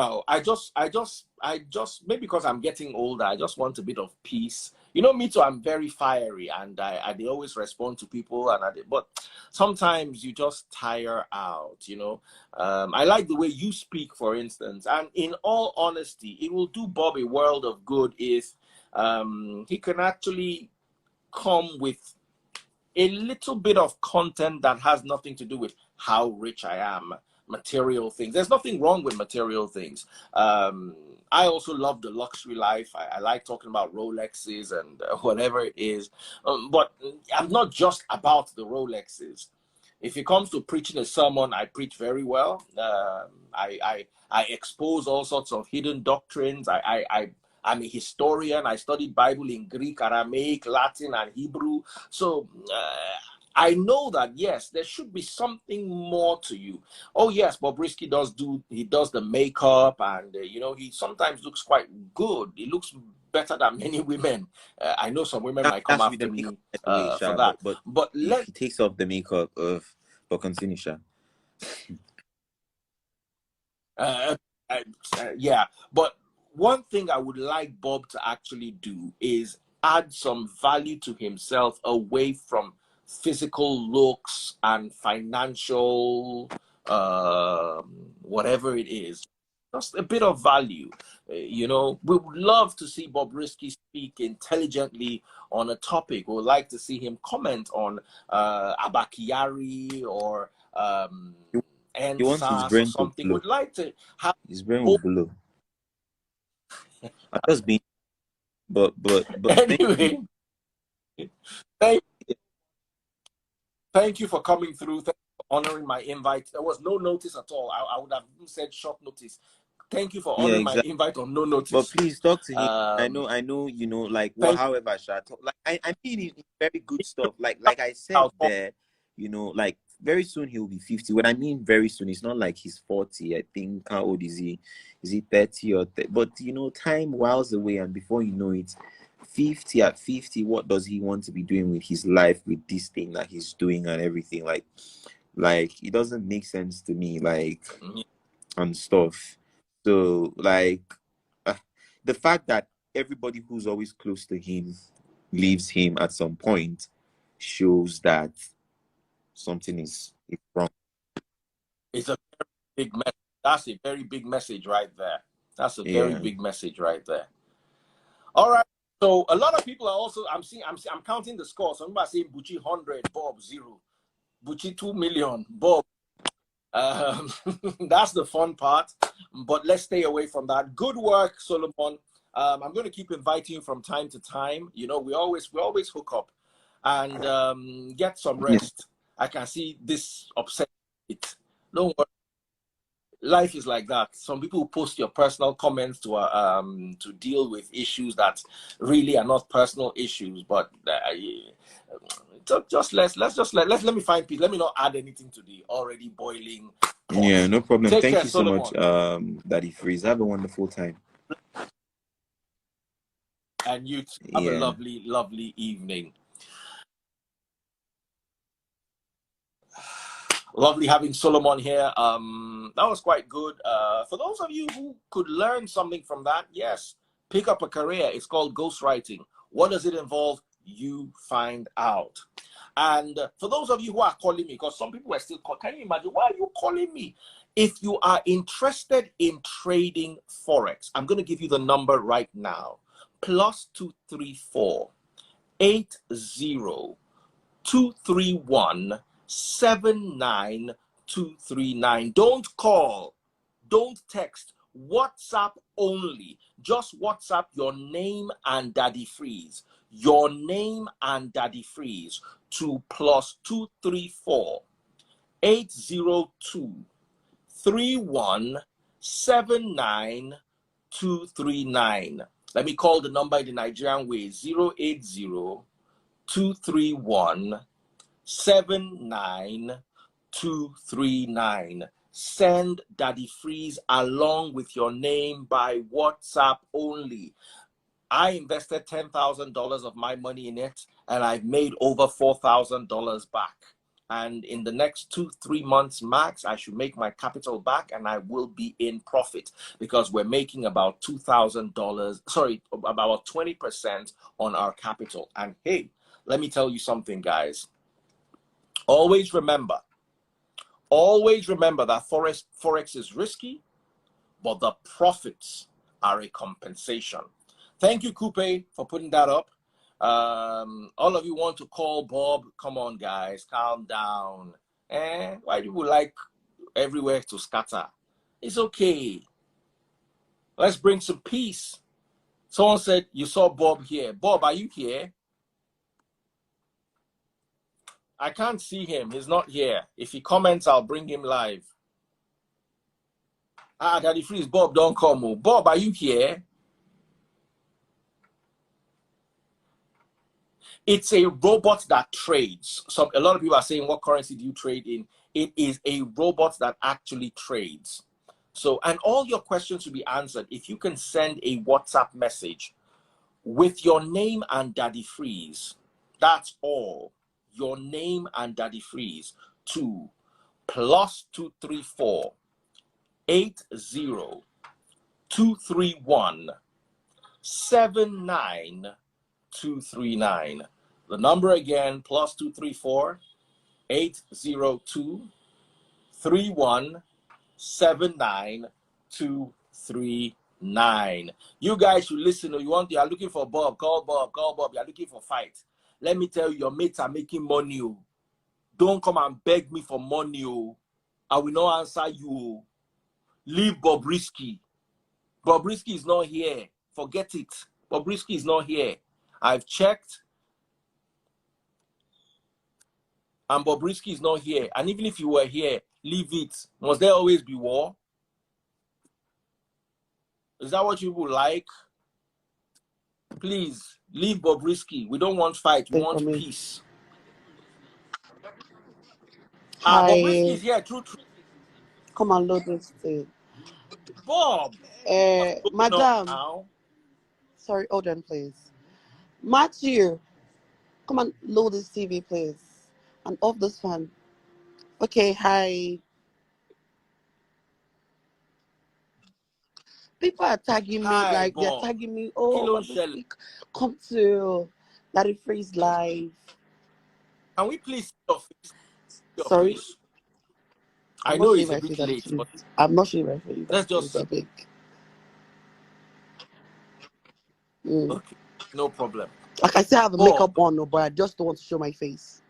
Oh, I just maybe because I'm getting older, I just want a bit of peace. You know, me too. I'm very fiery, and I they always respond to people, but sometimes you just tire out. I like the way you speak, for instance, and in all honesty, it will do Bob a world of good if he can actually come with a little bit of content that has nothing to do with how rich I am, material things. There's nothing wrong with material things. I also love the luxury life. I like talking about Rolexes and whatever it is. But I'm not just about the Rolexes. If it comes to preaching a sermon, I preach very well. I expose all sorts of hidden doctrines. I'm a historian. I studied Bible in Greek, Aramaic, Latin, and Hebrew. So I know that, yes, there should be something more to you. Oh, yes, Bobrisky does the makeup, and, he sometimes looks quite good. He looks better than many women. I know some women might come That should be the after makeup, me by the way, for Sha, that. but if he takes off the makeup but continue, Sha. Uh, yeah, but one thing I would like Bob to actually do is add some value to himself away from physical looks and financial, whatever it is. Just a bit of value. We would love to see Bobrisky speak intelligently on a topic. We would like to see him comment on Abakiyari or He wants his NSAS or brain to something. blow. Would like to have His brain will blow. I just be, but thank you. anyway. Thank, thank you for coming through. Thank you for honoring my invite. There was no notice at all. I would have said short notice. Thank you for Yeah, honoring my exactly. invite on no But notice. please talk to him. I Um, know, like, well, thank however, Sha, like, I mean, very good stuff. Like I said you. there, like very soon he'll be 50. When I mean very soon, it's not like he's 40. I think, how old is he? Is he 30 or 30? But time whiles away, and before you know it, 50, at 50, what does he want to be doing with his life, with this thing that he's doing and everything? Like it doesn't make sense to me, like, and stuff. So, like, the fact that everybody who's always close to him leaves him at some point shows that something is wrong. It's a big message. That's a very big message right there. That's a very Yeah. big message right there. All right. So a lot of people are also. I'm counting the scores. Somebody saying Bucci 100, Bob 0, Bucci 2 million, Bob That's the fun part, but let's stay away from that. Good work, Solomon. I'm going to keep inviting you from time to time. You know, we always hook up and get some rest. I can see this upset. Don't worry. Life is like that. Some people post your personal comments to deal with issues that really are not personal issues, but let me find peace. Let me not add anything to the already boiling pot. Yeah, no problem. Take Thank care, you so Solomon. much, Daddy Freeze. Have a wonderful time. And you have a lovely, lovely evening. Lovely having Solomon here. That was quite good. For those of you who could learn something from that, yes, pick up a career. It's called ghostwriting. What does it involve? You find out. And for those of you who are calling me, because some people are still calling, can you imagine? Why are you calling me? If you are interested in trading Forex, I'm going to give you the number right now. +234 80 231 79239. Don't call, don't text, WhatsApp only. Just WhatsApp your name and Daddy Freeze. Your name and Daddy Freeze to +234 802 31 79239. Let me call the number in the Nigerian way: 080 231 79239. Send Daddy Freeze along with your name by WhatsApp only. I invested $10,000 of my money in it, and I've made over $4,000 back. And in the next 2-3 months max, I should make my capital back, and I will be in profit, because we're making about $2,000, sorry, about 20% on our capital. And hey, let me tell you something, guys. Always remember that Forex is risky, but the profits are a compensation. Thank you, Coupe, for putting that up. All of you want to call Bob. Come on, guys, calm down. Why do you like everywhere to scatter? It's okay. Let's bring some peace. Someone said you saw Bob here. Bob, are you here? I can't see him. He's not here. If he comments, I'll bring him live. Daddy Freeze, Bob, don't come. Bob, are you here? It's a robot that trades. A lot of people are saying, what currency do you trade in? It is a robot that actually trades. So, and all your questions will be answered if you can send a WhatsApp message with your name and Daddy Freeze. That's all. Your name and Daddy Freeze to +234 80 231 79239. The number again, +234 802 31 79239. You guys should listen. You are looking for Bob, call Bob. You are looking for fight. Let me tell you, your mates are making money. Don't come and beg me for money. I will not answer you. Leave Bobrisky. Bobrisky is not here. Forget it. Bobrisky is not here. I've checked, and Bobrisky is not here. And even if you were here, leave it. Must there always be war? Is that what you would like? Please, leave Bobrisky. We don't want fight. We want peace. Bobrisky is here. True. Come and load this thing. Bob. Madam. Sorry, hold on, please. Matthew, come and load this TV, please. And off this fan. Okay, hi. People are tagging me, like Bob. They're tagging me. Oh, come to Daddy Freeze live. Can we please see your face? Sorry? Face? I know it's a bit late, but I'm not sure if you. Let's just a big. Okay, no problem. Like I still have a makeup on, but I just don't want to show my face.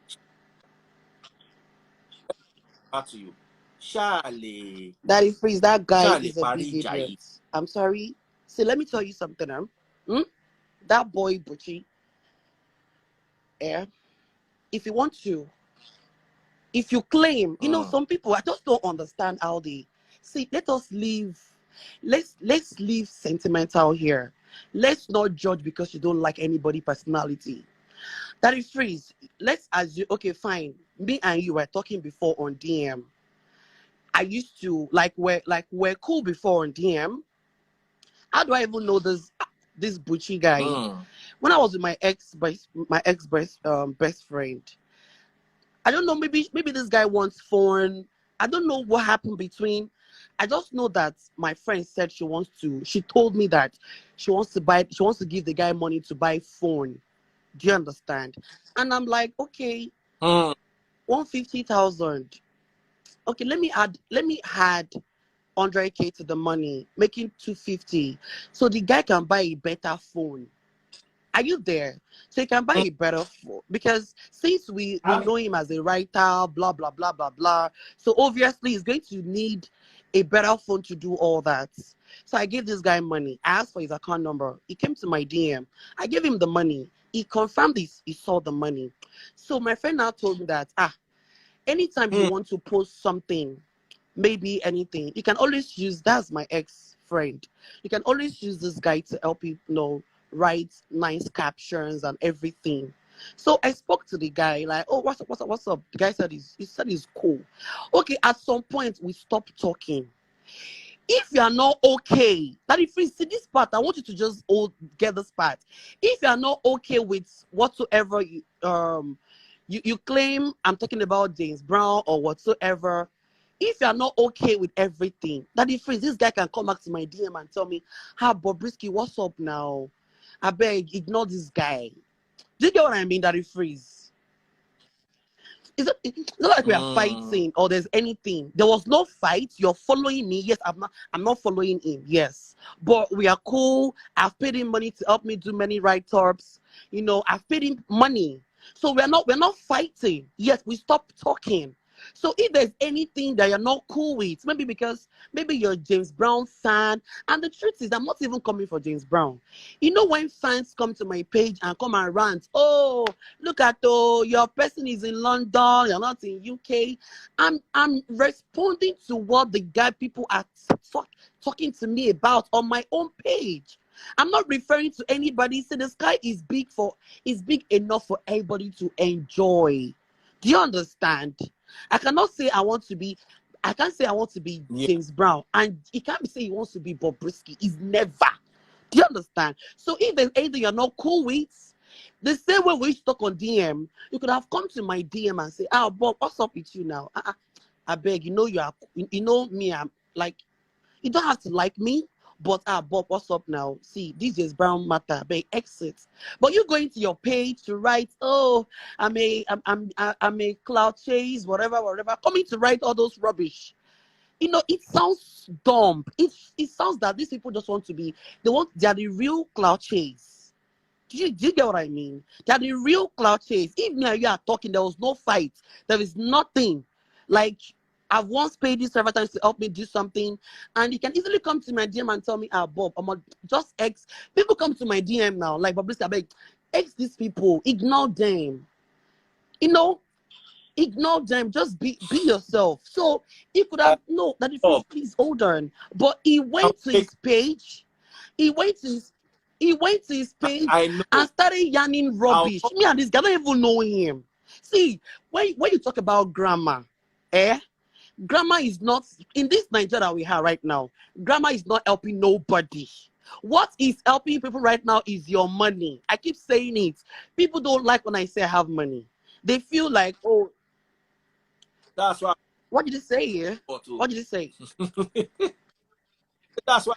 Back to you. Charlie. Daddy Freeze, that guy Charlie is a big Paris Jai. idiot. I'm sorry. See, let me tell you something, that boy Butchie, if you want to, if you claim, some people, I just don't understand how they see. Let's leave sentimental here. Let's not judge because you don't like anybody personality. That is Freeze. Let's assume, okay, fine. Me and you were talking before on DM. I used to we're cool before on DM. How do I even know this Butchie guy? When I was with my ex best friend, I don't know, maybe this guy wants phone. I don't know what happened between. I just know that my friend said she told me that she wants to give the guy money to buy phone. Do you understand? And I'm like, okay, 150,000. Okay, let me add 100K to the money, making 250. So the guy can buy a better phone. Are you there? So he can buy a better phone. Because since we know him as a writer, blah, blah, blah, blah, blah. So obviously he's going to need a better phone to do all that. So I gave this guy money. I asked for his account number. He came to my DM. I gave him the money. He confirmed he saw the money. So my friend now told me that, anytime you want to post something, maybe anything, you can always use, that's my ex-friend. You can always use this guy to help you write nice captions and everything. So I spoke to the guy, like, oh, what's up? The guy said he's cool. Okay, at some point we stopped talking. If you are not okay, that if you see this part, I want you to just get this part. If you are not okay with whatsoever you claim, I'm talking about James Brown or whatsoever. If you are not okay with everything, that if this guy can come back to my DM and tell me, Bobrisky, what's up now? I beg, ignore this guy. Do you get what I mean, Daddy Freeze? It's not like we are fighting or there's anything. There was no fight. You're following me. Yes, I'm not following him. Yes. But we are cool. I've paid him money to help me do many write-ups. I've paid him money. So we're not fighting. Yes, we stopped talking. So if there's anything that you're not cool with, maybe you're a James Brown fan, and the truth is I'm not even coming for James Brown. When fans come to my page and come and rant, oh, look at your person is in London, you're not in UK. I'm responding to what the people are talking to me about on my own page. I'm not referring to anybody. So the sky is big enough for everybody to enjoy. Do you understand? I cannot say I want to be James Brown, and he can't be saying he wants to be Bobrisky. He's never. Do you understand? So if there's anything you're not cool with, the same way we stuck on DM, you could have come to my DM and say, Bob, what's up with you now? I beg, you know me, I'm like, you don't have to like me. But Bob, what's up now? See, this is Brown matter, beg, exit. But you going to your page to write, oh, I'm a cloud chase, whatever, coming to write all those rubbish. It sounds dumb. It sounds that these people just want to be, they are the real cloud chase. Do you get what I mean? They are the real cloud chase. If me and you are talking, there was no fight. There is nothing. Like, I've once paid you several times to help me do something, and you can easily come to my DM and tell me, Bob, I'm just X. People come to my DM now, like, Bobrisky, I beg, X these people, ignore them. Ignore them, just be yourself. So he could have, no, that if please hold on. But he went to his page, and started yarning rubbish. Me and this guy, I don't even know him. See, when you talk about grammar, grammar is not, in this Nigeria we have right now, grammar is not helping nobody. What is helping people right now is your money. I keep saying it. People don't like when I say I have money. They feel like, oh, that's why. What did you say here? What did you say? That's why.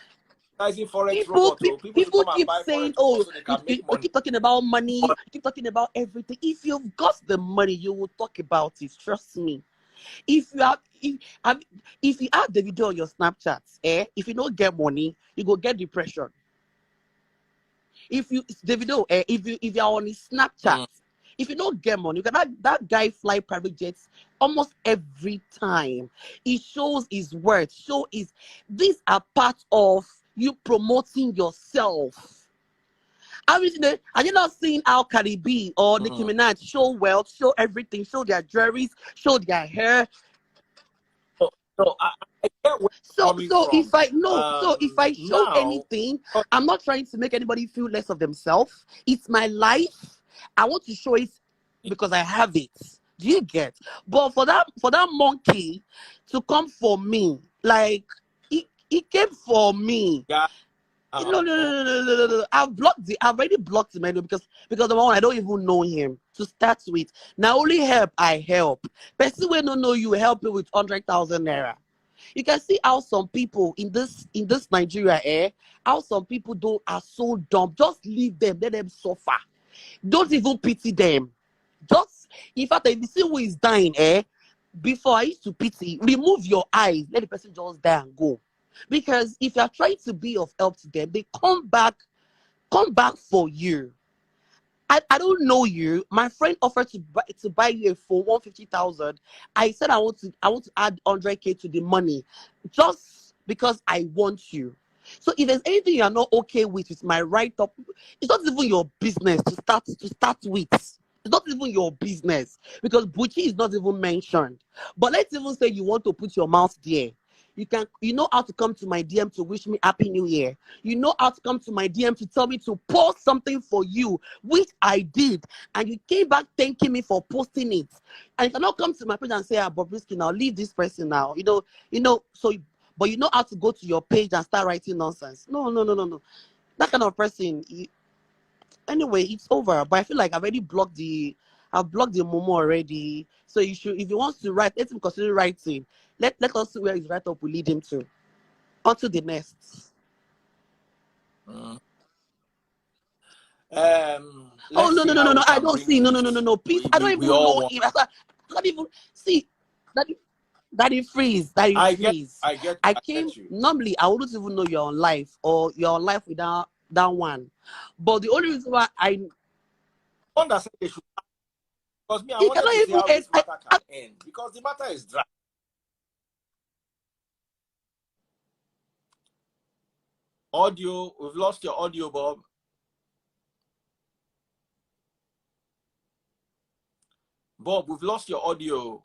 People keep saying, oh, you keep talking about money, you keep talking about everything. If you've got the money, you will talk about it. Trust me. If you have the video on your Snapchat, if you don't get money, you go get depression. If you are on his Snapchat, If you don't get money, you can that guy fly private jets almost every time. It shows his worth. These are part of you promoting yourself. Are you not seeing how Cardi B or Nicki Minaj show wealth, show everything, show their jewelries, show their hair? So I get where you're coming from. If I show anything, I'm not trying to make anybody feel less of themselves. It's my life. I want to show it because I have it. Do you get? But for that monkey to come for me, like he came for me. Yeah. No. I've already blocked him anyway because number one, I don't even know him to start with. Now only help I help. Person when don't know you help me with 100,000 naira. You can see how some people in this Nigeria, how some people are so dumb. Just leave them, let them suffer. Don't even pity them. Just in fact, if you see who is dying, before I used to pity, remove your eyes, let the person just die and go. Because if you are trying to be of help to them, they come back for you. I don't know you. My friend offered to buy you a phone 150,000. I said I want to add 100K to the money, just because I want you. So if there's anything you are not okay with my write up, it's not even your business to start with. It's not even your business because Bucci is not even mentioned. But let's even say you want to put your mouth there. You know how to come to my DM to wish me Happy New Year. You know how to come to my DM to tell me to post something for you, which I did. And you came back thanking me for posting it. And you cannot come to my page and say, Bobrisky, now leave this person now. But you know how to go to your page and start writing nonsense. No. That kind of person, anyway, it's over. But I feel like I've blocked the Momo already. So if he wants to write, let him consider writing. Let us see where his write up will lead him to. On to the next. No. I don't see. No. Please, I don't even know him. I can't even see. Daddy freeze. I came. Normally, I wouldn't even know you're on live or you're on live without that one. But the only reason why I understand they should, because me, I wanted to see how this matter can end because the matter is dry. Audio, we've lost your audio, Bob. Bob, we've lost your audio.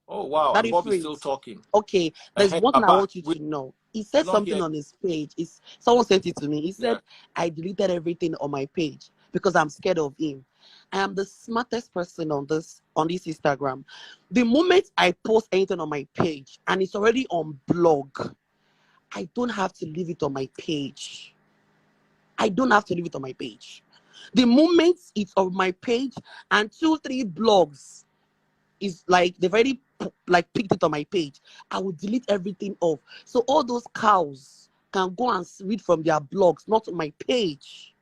Oh, wow. And Bob is still talking. Okay, there's one thing I want you to know. He said something on his page. Someone sent it to me. He said, I deleted everything on my page because I'm scared of him. I am the smartest person on this Instagram. The moment I post anything on my page and it's already on blog, I don't have to leave it on my page. The moment it's on my page and 2-3 blogs is like they've already picked it on my page, I will delete everything off. So all those cows can go and read from their blogs, not on my page.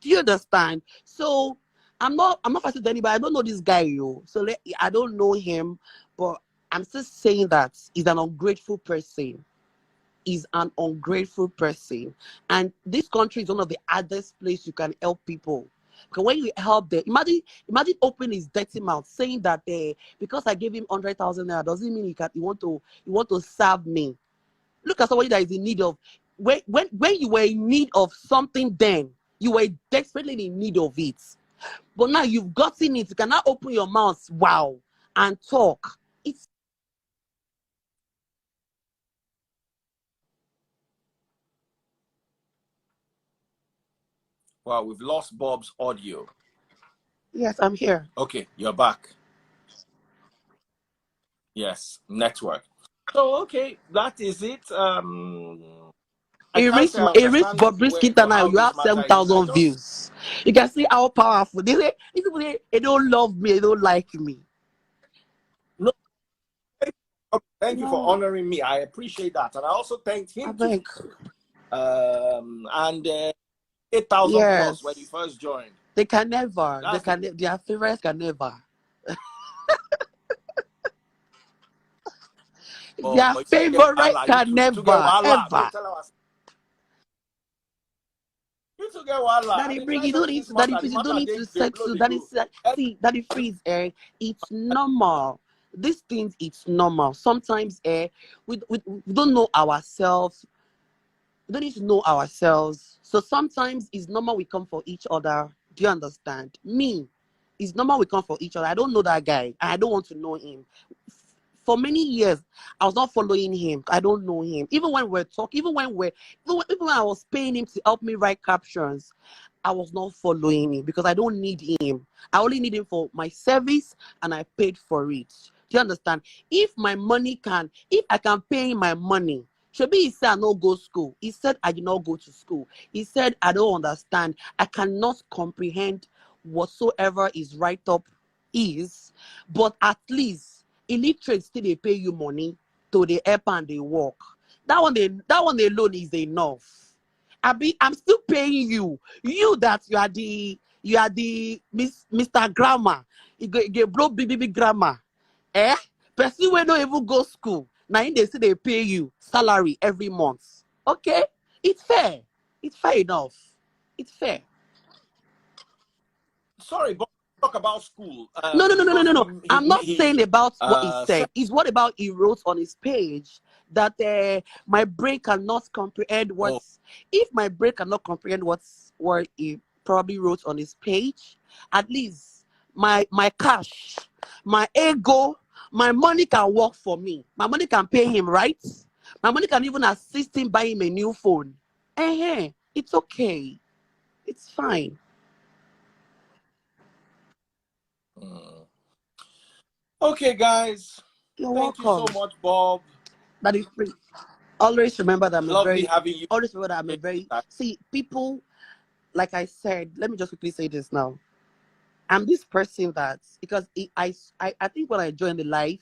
Do you understand? So I'm not fighting with anybody. I don't know this guy, so I don't know him, but I'm still saying that he's an ungrateful person. And this country is one of the hardest places you can help people. Because when you help them, imagine opening his dirty mouth saying that because I gave him 100,000 naira doesn't mean you want to serve me. Look at somebody that is in need of when you were in need of something, then you were desperately in need of it. But now you've gotten it, you cannot open your mouth, and talk. Wow, we've lost Bob's audio. Yes, I'm here. Okay, you're back. Yes, network. So okay, that is it. It reached Bobrisky now. You have 7,000 views. You can see how powerful. These people, they don't love me. They don't like me. No, thank you for honoring me. I appreciate that, and I also thanked him too. And 8,000 plus when you first joined. They can never. Their favorites can never. Their favorite can never, ever. You two get one. Daddy Brig, you don't need to. Daddy Freeze, you don't need to settle. Daddy, see, Daddy Freeze, it's normal. These things, it's normal. Sometimes, we don't know ourselves. We don't need to know ourselves. So sometimes it's normal we come for each other. Do you understand? Me, it's normal we come for each other. I don't know that guy, and I don't want to know him. For many years, I was not following him. I don't know him. Even when we're talking, even when I was paying him to help me write captions, I was not following him because I don't need him. I only need him for my service, and I paid for it. Do you understand? If I can pay him my money, Shobi, he said I no go school. He said I did not go to school. He said I don't understand. I cannot comprehend whatsoever his write-up is, but at least illiterate still they pay you money to the help and they work. That one alone is enough. I'm still paying you. You that you are the Mr. Grammar. You blow big grammar. Person wey no even go school. Now they say they pay you salary every month. Okay? It's fair. It's fair enough. It's fair. Sorry, but talk about school. No. I'm not saying about what he said. It's what about he wrote on his page that my brain cannot comprehend what. Oh. If my brain cannot comprehend what he probably wrote on his page, at least my cash, my ego, my money can work for me. My money can pay him, right? My money can even assist him buy him a new phone. It's okay. It's fine. Okay, guys. You're Thank welcome. you so much, Bob. That is free. Always remember that having you. Always remember that I'm a very. See, people, like I said, let me just quickly say this now. I'm this person that, because I think when I joined the life,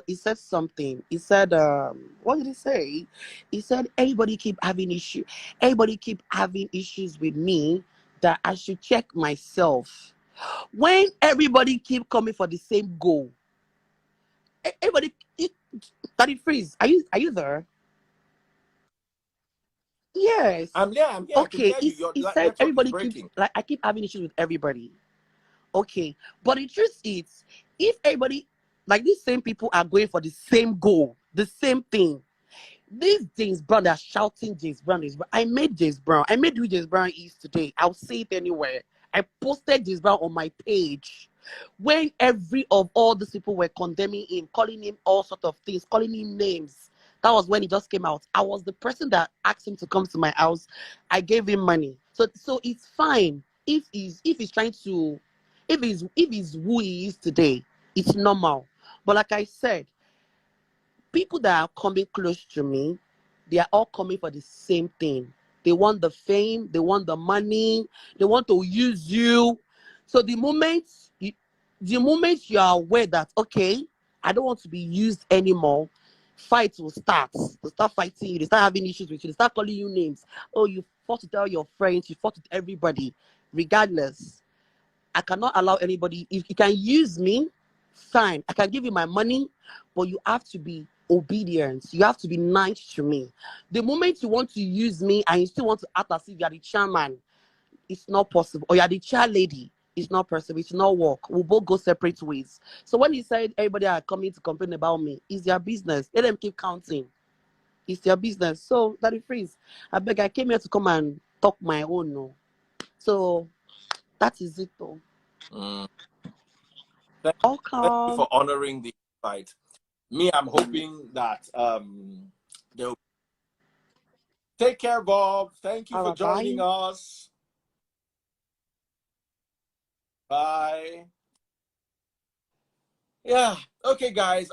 he said something. He said, what did he say? He said, everybody keep having issues with me, that I should check myself. When everybody keep coming for the same goal, everybody, Daddy Freeze, are you there? Yes. I'm here. Okay. He said everybody keeps, like, I keep having issues with everybody. Okay. But the truth is, if everybody, like, these same people are going for the same goal, the same thing. These James Brown, they're shouting James Brown. I made James Brown. I made who James Brown is today. I'll say it anywhere. I posted James Brown on my page. When all these people were condemning him, calling him all sorts of things, calling him names. That was when he just came out. I was the person that asked him to come to my house. I gave him money. So it's fine. If he's who he is today, it's normal. But like I said, people that are coming close to me, they are all coming for the same thing. They want the fame, they want the money, they want to use you. So the moment you are aware that, okay, I don't want to be used anymore, fights will start. They'll start fighting you, they start having issues with you, they start calling you names. Oh, you fought to tell your friends, you fought with everybody. Regardless, I cannot allow anybody, if you can use me, fine, I can give you my money, but you have to be obedient. You have to be nice to me. The moment you want to use me and you still want to act as if you are the chairman, it's not possible. Or you are the chair lady, it's not possible. It's not work. We'll both go separate ways. So when he said everybody are coming to complain about me, it's their business. Let them keep counting. It's their business. So Daddy Freeze, I beg, I came here to come and talk my own. No. So that is it though. Thank you for honoring the invite. Me, I'm hoping that they'll take care, Bob. Thank you for joining us. Bye. Yeah. Okay, guys.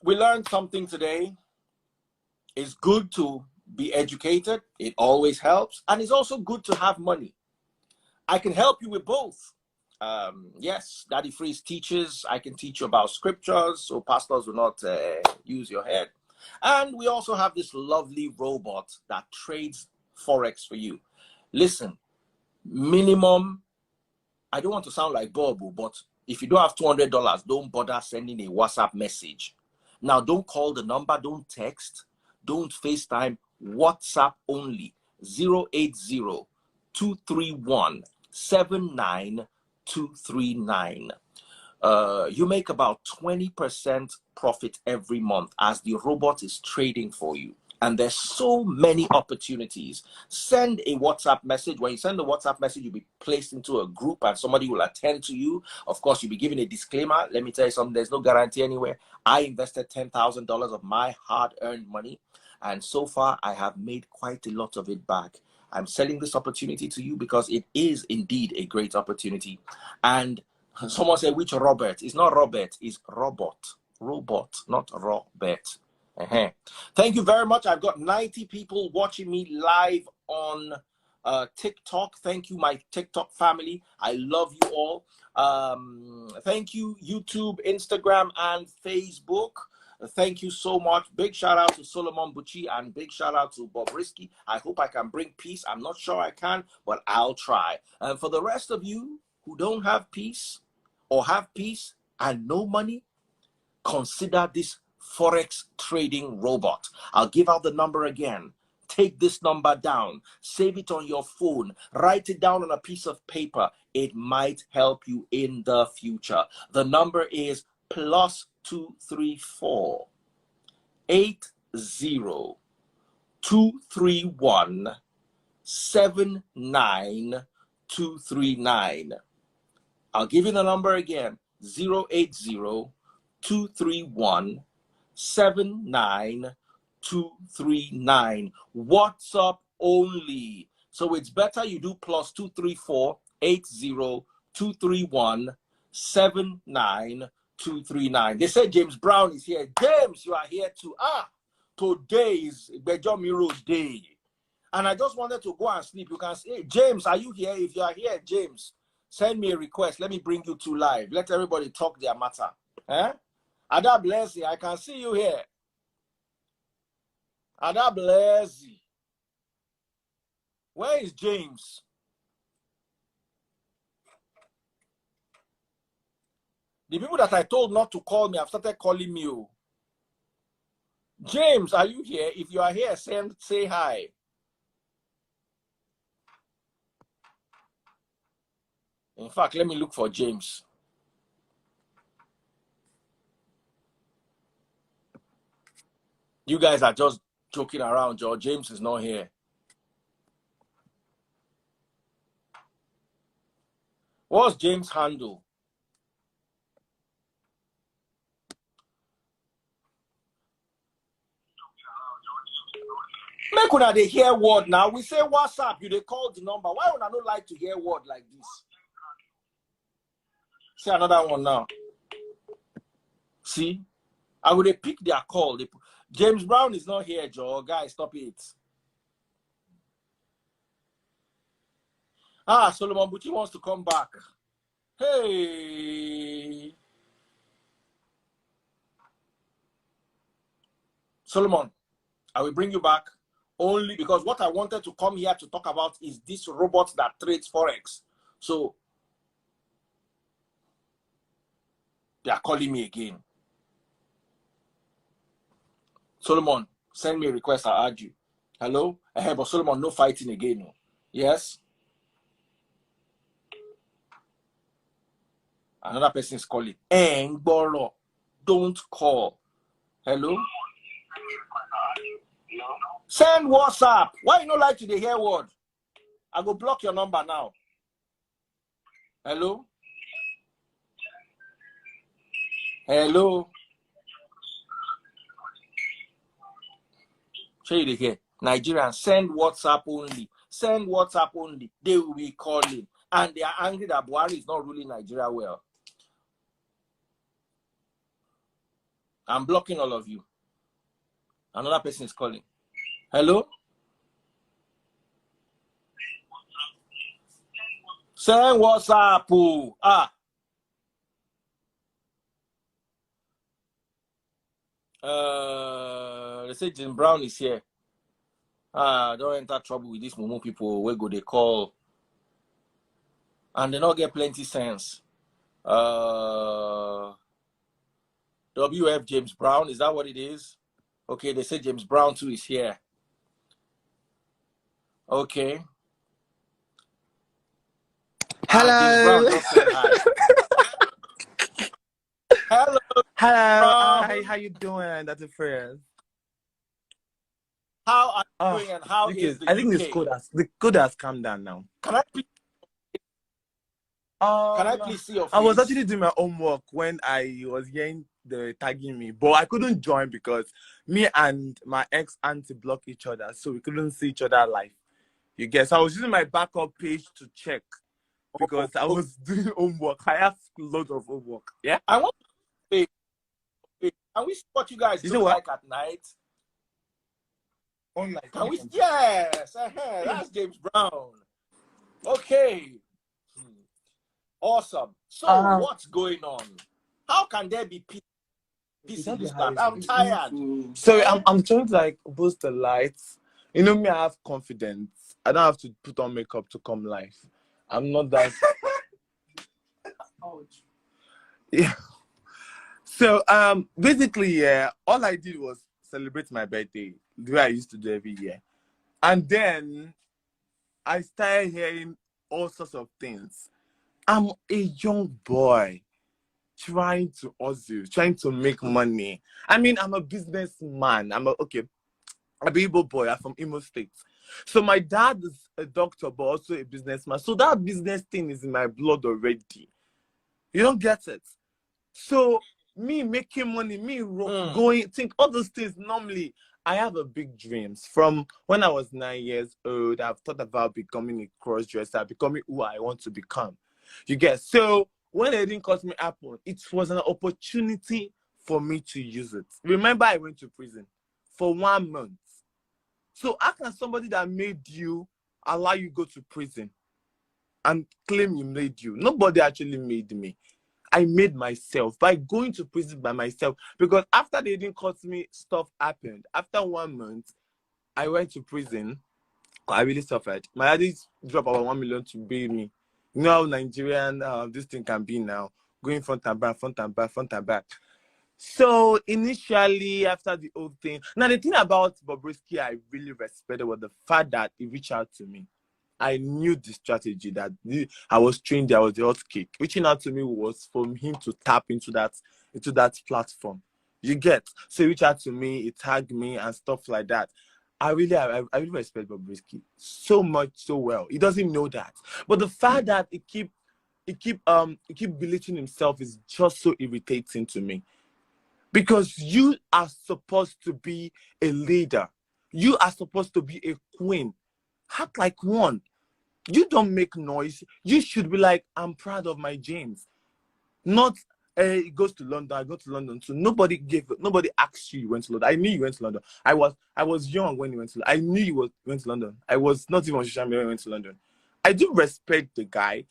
We learned something today. It's good to be educated. It always helps. And it's also good to have money. I can help you with both. Yes, Daddy Freeze teaches. I can teach you about scriptures, so pastors will not use your head. And we also have this lovely robot that trades Forex for you. Listen, minimum, I don't want to sound like Bob, but if you don't have $200, don't bother sending a WhatsApp message. Now, don't call the number, don't text, don't FaceTime, WhatsApp only, 080 231-239-239. You make about 20% profit every month as the robot is trading for you. And there's so many opportunities. Send a WhatsApp message. When you send a WhatsApp message, you'll be placed into a group and somebody will attend to you. Of course, you'll be given a disclaimer. Let me tell you something, there's no guarantee anywhere. I invested $10,000 of my hard-earned money, and so far I have made quite a lot of it back. I'm selling this opportunity to you because it is indeed a great opportunity. And someone said, which Robert? It's not Robert, it's robot. Robot, not Robert. Thank you very much. I've got 90 people watching me live on TikTok. Thank you, my TikTok family. I love you all. Thank you, YouTube, Instagram, and Facebook. Thank you so much. Big shout out to Solomon Bucci and big shout out to Bobrisky. I hope I can bring peace. I'm not sure I can, but I'll try. And for the rest of you who don't have peace or have peace and no money, consider this Forex trading robot. I'll give out the number again. Take this number down. Save it on your phone. Write it down on a piece of paper. It might help you in the future. The number is +234 80 231 79239. I'll give you the number again. 080 231 79239. WhatsApp only. So it's better you do +234 80 231 79239. They said James Brown is here. James, you are here too. Today is Bejomiro Day. And I just wanted to go and sleep. You can say, James, are you here? If you are here, James, send me a request. Let me bring you to live. Let everybody talk their matter. Ada bless you. I can see you here. Ada bless you. Where is James? The people that I told not to call me have started calling me. James, are you here? If you are here, say hi. In fact, let me look for James. You guys are just joking around, Joe. James is not here. What's James' handle? Make una they hear word now. We say WhatsApp, you they call the number. Why would I not like to hear word like this? Say another one now. See? I would pick their call. James Brown is not here, Joe. Guys, stop it. Solomon Bucci wants to come back. Hey. Solomon, I will bring you back only because what I wanted to come here to talk about is this robot that trades Forex. So, they are calling me again. Solomon, send me a request. I'll add you. Hello? But Solomon, no fighting again. Yes? Another person is calling. Engboro, don't call. Hello? Send WhatsApp. Why you not like to hear word? I go block your number now. Hello? Hello? Show you here. Nigerians, send WhatsApp only. Send WhatsApp only. They will be calling. And they are angry that Buhari is not ruling Nigeria well. I'm blocking all of you. Another person is calling. Hello? Send WhatsApp. They say Jim Brown is here. Don't enter trouble with these Momo people. Where go they call? And they not get plenty sense. WF James Brown, is that what it is? Okay, they say James Brown too is here. Okay. James Brown Hello. just said hi. Hello. Hello. Brown. Hi, how you doing? That's a friend. How are you doing and how is the I think UK? the code has come down now. Can I please see your face? I was actually doing my homework when I was hearing the tagging me, but I couldn't join because me and my ex auntie blocked each other, so we couldn't see each other live. You guess I was using my backup page to check because I was doing homework. I have loads of homework. Yeah. I want to say, can we see what you guys look like at night? Online. Can we? Yes. That's James Brown. Okay. Awesome. So what's going on? How can there be peace in this land? I'm tired. So I'm trying to like boost the lights. You know me, I have confidence. I don't have to put on makeup to come live. I'm not that. Yeah. So basically, yeah, all I did was celebrate my birthday the way I used to do every year. And then I started hearing all sorts of things. I'm a young boy trying to hustle, trying to make money. I mean, I'm a businessman. I'm a Igbo boy. I'm from Imo State. So my dad is a doctor, but also a businessman. So that business thing is in my blood already. You don't get it. So me making money, me going, think all those things. Normally, I have a big dreams. From when I was 9 years old, I've thought about becoming a cross-dresser, becoming who I want to become. You get? So when it didn't cost me Apple, it was an opportunity for me to use it. Remember, I went to prison for 1 month. So how can somebody that made you allow you go to prison and claim you made you? Nobody actually made me. I made myself by going to prison by myself, because after they didn't cut me, stuff happened. After 1 month, I went to prison. I really suffered. My daddy dropped about 1 million to pay me. You know how Nigerian this thing can be now, going front and back, front and back, front and back. So initially, after the whole thing, now the thing about Bobrisky I really respected was the fact that he reached out to me. I knew the strategy that I was trained. There was the hot cake. Reaching out to me was for him to tap into that platform. You get? So he reached out to me, he tagged me and stuff like that. I really respect Bobrisky so much, so well. He doesn't know that, but the fact that he keep belittling himself is just so irritating to me. Because you are supposed to be a leader. You are supposed to be a queen. Act like one. You don't make noise. You should be like, I'm proud of my James. Not, he goes to London, I go to London too. Nobody asked you went to London. I knew you went to London. I was young when you went to London. I knew you went to London. I was not even on social media when you went to London. I do respect the guy.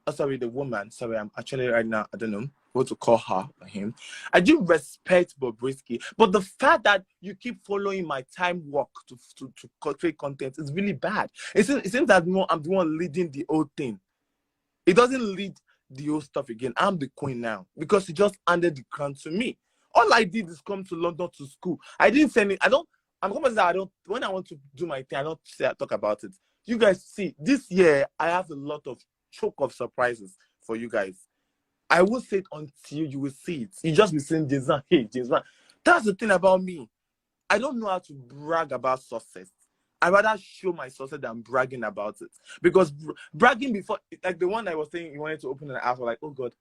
Oh, sorry, the woman. Sorry, I'm actually right now, I don't know what to call her or him. I do respect Bobrisky, but the fact that you keep following my time work to create content is really bad. It seems that I'm the one leading the whole thing. It doesn't lead the whole stuff again. I'm the queen now because he just handed the crown to me. All I did is come to London to school. I didn't say anything. I'm going to say when I want to do my thing, I don't talk about it. You guys see, this year, I have a lot of choke of surprises for you guys. I will say it until you will see it. You just be saying, James, hey, James. That's the thing about me. I don't know how to brag about success. I rather show my success than bragging about it. Because bragging before, like the one I was saying, you wanted to open an house, like, oh God,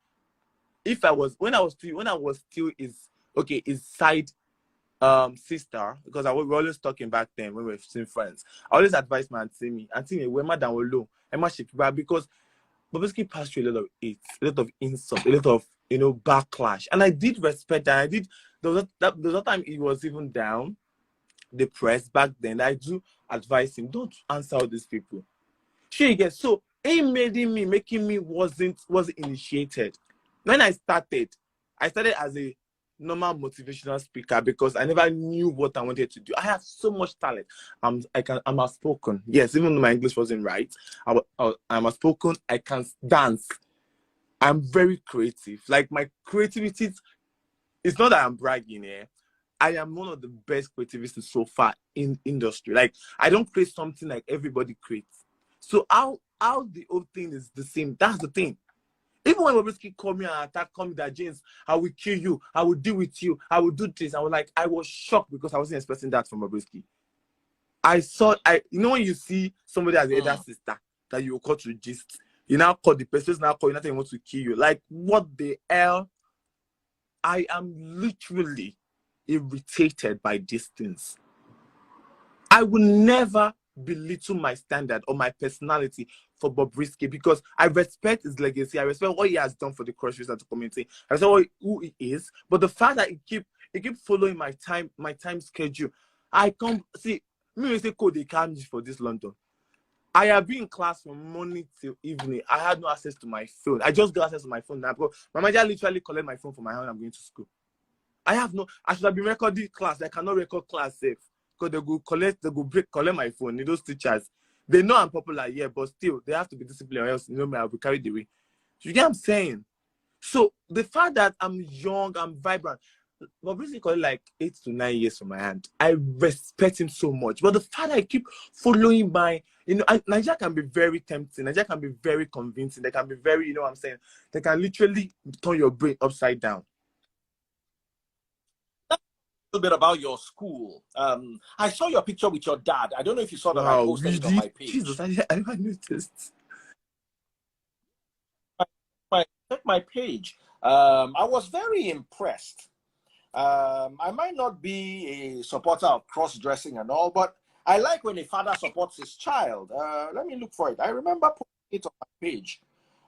when I was still his side sister, because we were always talking back then when we were still friends. I always advised my auntie, we're madam low, because Bobrisky passed through a lot of hate, a lot of insult, a lot of backlash, and I did respect that. There was a time he was even down, depressed back then. I do advise him, don't answer all these people. Sure, you get so making me wasn't initiated. When I started as a normal motivational speaker because I never knew what I wanted to do. I have so much talent. I'm outspoken. Yes, even though my English wasn't right, I'm outspoken. I can dance. I'm very creative. Like my creativity, it's not that I'm bragging here. I am one of the best creativists so far in industry. Like I don't create something like everybody creates. So how the whole thing is the same. That's the thing. Even when Bobrisky called me and attacked, called me that James, I will kill you, I will deal with you, I will do this. I was shocked because I wasn't expecting that from Bobrisky. You know when you see somebody as the elder sister that you will call to gist, you now call the person now call you, nothing wants to kill you. Like, what the hell? I am literally irritated by these things. I will never belittle my standard or my personality for Bobrisky because I respect his legacy. I respect what he has done for the cross and the community. I respect who he is. But the fact that he keep following my time schedule, I come see me say code they can't for this London. I have been in class from morning till evening. I had no access to my phone. I just got access to my phone now because my manager literally collect my phone from my hand when I'm going to school. I should have been recording class. I cannot record class safe because they go collect my phone. Those teachers, they know I'm popular, yeah, but still they have to be disciplined or else I'll be carried away. You get what I'm saying? So the fact that I'm young, I'm vibrant, but basically like 8 to 9 years from my hand, I respect him so much. But the fact that I keep following Nigeria can be very tempting. Nigeria can be very convincing. They can be very, what I'm saying? They can literally turn your brain upside down. A little bit about your school. I saw your picture with your dad. I don't know if you saw that. I posted it on my page. Jesus, I never noticed. Check my page. I was very impressed. I might not be a supporter of cross-dressing and all, but I like when a father supports his child. Let me look for it. I remember putting it on my page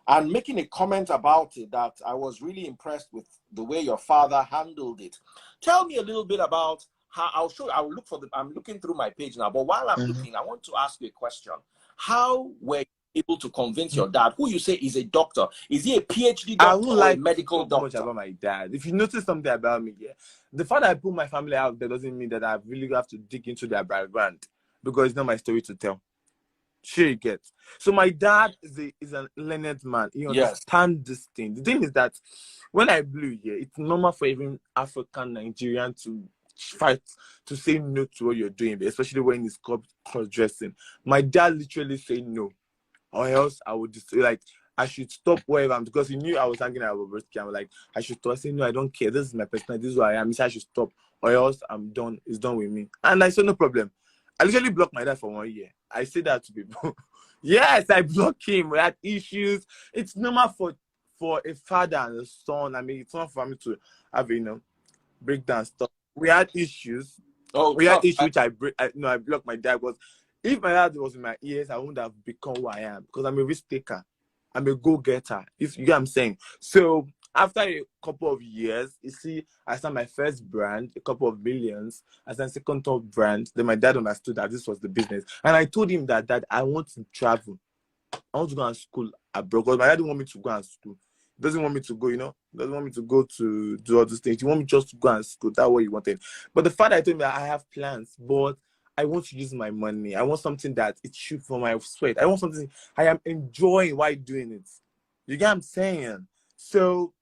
and making a comment about it that I was really impressed with the way your father handled it. Tell me a little bit about how I'm looking through my page now, but while I'm looking, I want to ask you a question. How were you able to convince your dad, who you say is a doctor? Is he a PhD doctor or a medical doctor? Much about my dad. If you notice something about me, yeah, the fact that I put my family out there doesn't mean that I really have to dig into their background because it's not my story to tell. Sure, you get. So my dad is a learned man. He understands this thing. The thing is that when I blew here, it's normal for even African Nigerian to fight to say no to what you're doing, especially when it's cross-dressing. My dad literally said no, or else I would just like I should stop wherever I'm, because he knew I was hanging out with Bobrisky. I'm like, I should stop. I say no, I don't care. This is my personality. This is who I am. He said I should stop, or else I'm done. It's done with me. And I said no problem. I literally blocked my dad for 1 year. I say that to people. Yes, I blocked him. We had issues. It's normal for a father and a son. I mean, it's not for me to have breakdown stuff. We had issues. Had issues which I blocked my dad. But if my dad was in my ears, I wouldn't have become who I am because I'm a risk taker. I'm a go-getter. If you get what I'm saying. So after a couple of years, you see, I started my first brand, a couple of millions. I started second top brand. Then my dad understood that this was the business. And I told him that I want to travel. I want to go to school abroad. Because my dad didn't want me to go to school. He doesn't want me to go, doesn't want me to go to do all these things. He want me just to go and school. That's what he wanted. But the fact I told him that I have plans, but I want to use my money. I want something that it should for my sweat. I want something I am enjoying while doing it. You get what I'm saying? So,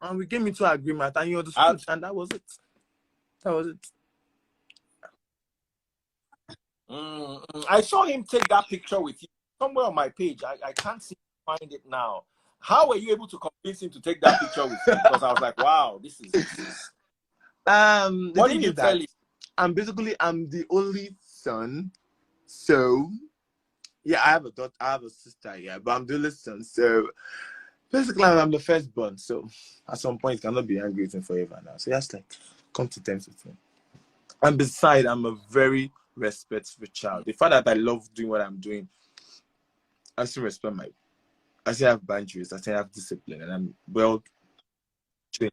and we came into agreement and you understood, and that was it. That was it. I saw him take that picture with you somewhere on my page. I can't seem to find it now. How were you able to convince him to take that picture with you? Because I was like, wow, this is. What did you tell him? I'm the only son, so yeah, I have a daughter, I have a sister, yeah, but I'm the only son, so basically I'm the firstborn. So at some point, you cannot be angry with him forever now. So just like come to terms with him. And besides, I'm a very respectful child. The fact that I love doing what I'm doing, I still respect I still have boundaries, I still have discipline, and I'm well trained.